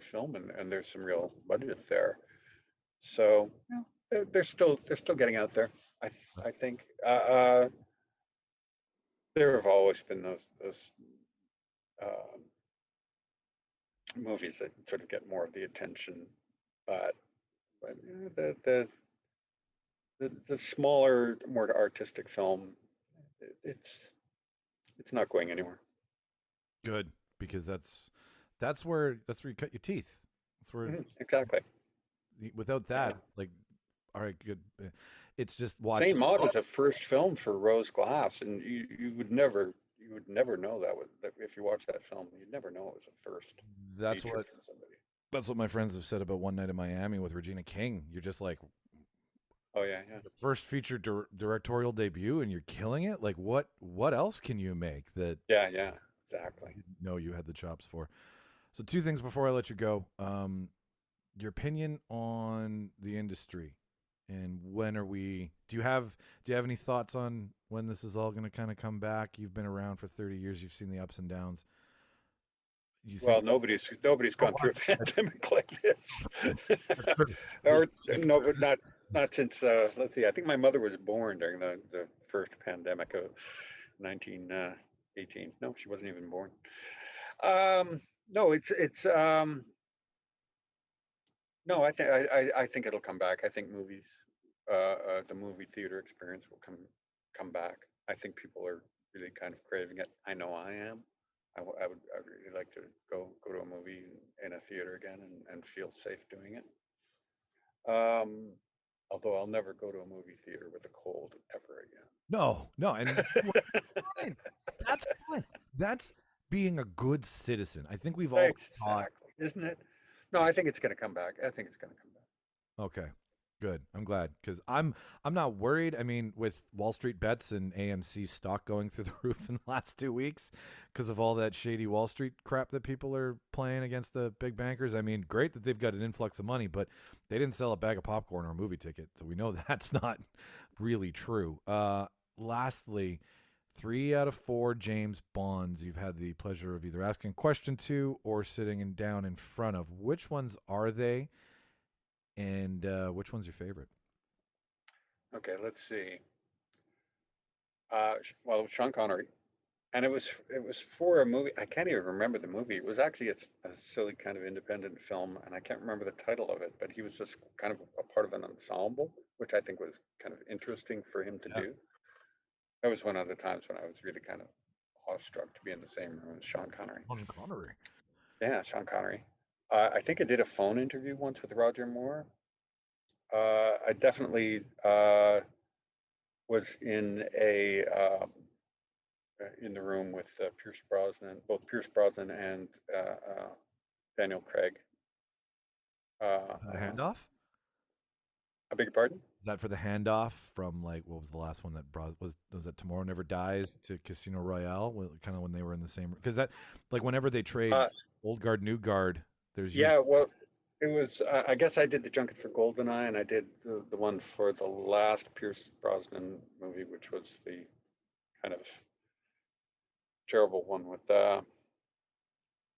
film, and there's some real budget there. So yeah, they're still getting out there. I think there have always been those movies that sort of get more of the attention, but the smaller, more artistic film, it's not going anywhere. Good, because that's where you cut your teeth. That's where it's, exactly. Without that, it's like, all right, good. It's just watching. Saint Maud was a first film for Rose Glass, and you would never know that if you watch that film, you'd never know it was a first. That's what my friends have said about One Night in Miami with Regina King. You're just like, oh yeah. The first feature directorial debut, and you're killing it. Like, what else can you make that? Yeah, exactly. No, you had the chops for. So 2 things before I let you go. Your opinion on the industry, and when are we? Do you have any thoughts on when this is all going to kind of come back? You've been around for 30 years. You've seen the ups and downs. Well, nobody's gone through a pandemic like this, or no, but not since. Let's see. I think my mother was born during the first pandemic of 1918. No, she wasn't even born. No, it's. No, I think it'll come back. I think movies, the movie theater experience will come back. I think people are really kind of craving it. I know I am. I would really like to go to a movie in a theater again and feel safe doing it. Although I'll never go to a movie theater with a cold ever again. No, and fine. That's fine. That's being a good citizen. I think we've all exactly, isn't it? No, I think it's going to come back. Okay, Good. I'm glad because I'm not worried. I mean, with Wall Street Bets and AMC stock going through the roof in the last 2 weeks because of all that shady Wall Street crap that people are playing against the big bankers. I mean, great that they've got an influx of money, but they didn't sell a bag of popcorn or a movie ticket, so we know that's not really true. Lastly, 3 out of 4 James Bonds you've had the pleasure of either asking a question to or sitting down in front of. Which ones are they? And which one's your favorite? Okay, let's see. Well, it was Sean Connery, and it was for a movie. I can't even remember the movie. It was actually a silly kind of independent film, and I can't remember the title of it. But he was just kind of a part of an ensemble, which I think was kind of interesting for him to do. That was one of the times when I was really kind of awestruck to be in the same room as Sean Connery. Sean Connery. Yeah, Sean Connery. I think I did a phone interview once with Roger Moore. I definitely was in the room with Pierce Brosnan, both Pierce Brosnan and Daniel Craig. The handoff? I beg your pardon? Is that for the handoff from, like, what was the last one that was that Tomorrow Never Dies to Casino Royale? Kind of when they were in the same, because that, like, whenever they trade old guard, new guard, there's well, it was. I guess I did the junket for GoldenEye, and I did the one for the last Pierce Brosnan movie, which was the kind of terrible one with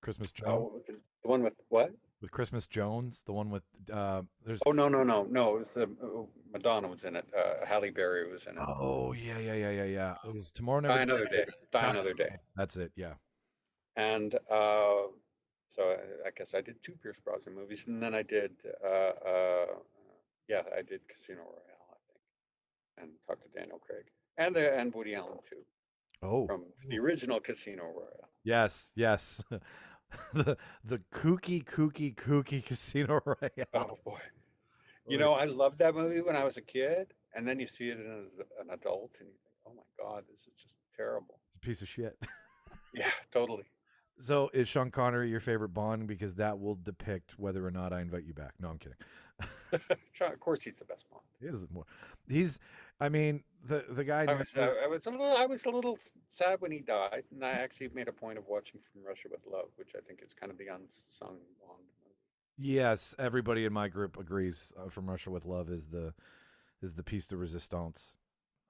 Christmas Jones. The one with what? With Christmas Jones, the one with there's. Oh no! It was the Madonna was in it. Halle Berry was in it. Oh yeah. It was Tomorrow Never Die Another Day. Die Another Day. That's it. Yeah. And so I guess I did 2 Pierce Brosnan movies, and then I did I did Casino Royale, I think, and talked to Daniel Craig and Woody Allen too. Oh, from the original Casino Royale. Yes. the kooky Casino Royale. Oh boy, you know, I loved that movie when I was a kid, and then you see it as an adult, and you think, oh my God, this is just terrible. It's a piece of shit. Yeah, totally. So is Sean Connery your favorite Bond? Because that will depict whether or not I invite you back. No, I'm kidding. Sean, of course, he's the best Bond. He is more. I mean, the guy. I was a little sad when he died, and I actually made a point of watching From Russia with Love, which I think is kind of the unsung Bond movie. Yes, everybody in my group agrees. From Russia with Love is the piece de resistance.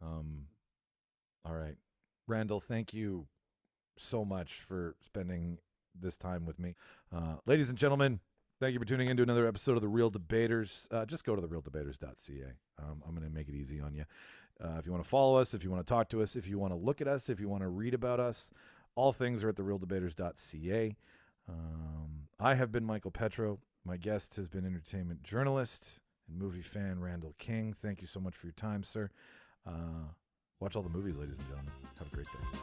All right, Randall, thank you so much for spending this time with me. Ladies and gentlemen, thank you for tuning in to another episode of The Reel Debaters. Just go to thereeldebaters.ca. I'm going to make it easy on you. If you want to follow us, if you want to talk to us, if you want to look at us, if you want to read about us, all things are at thereeldebaters.ca. I have been Michael Petrow. My guest has been entertainment journalist and movie fan Randall King. Thank you so much for your time, sir. Watch all the movies, ladies and gentlemen. Have a great day.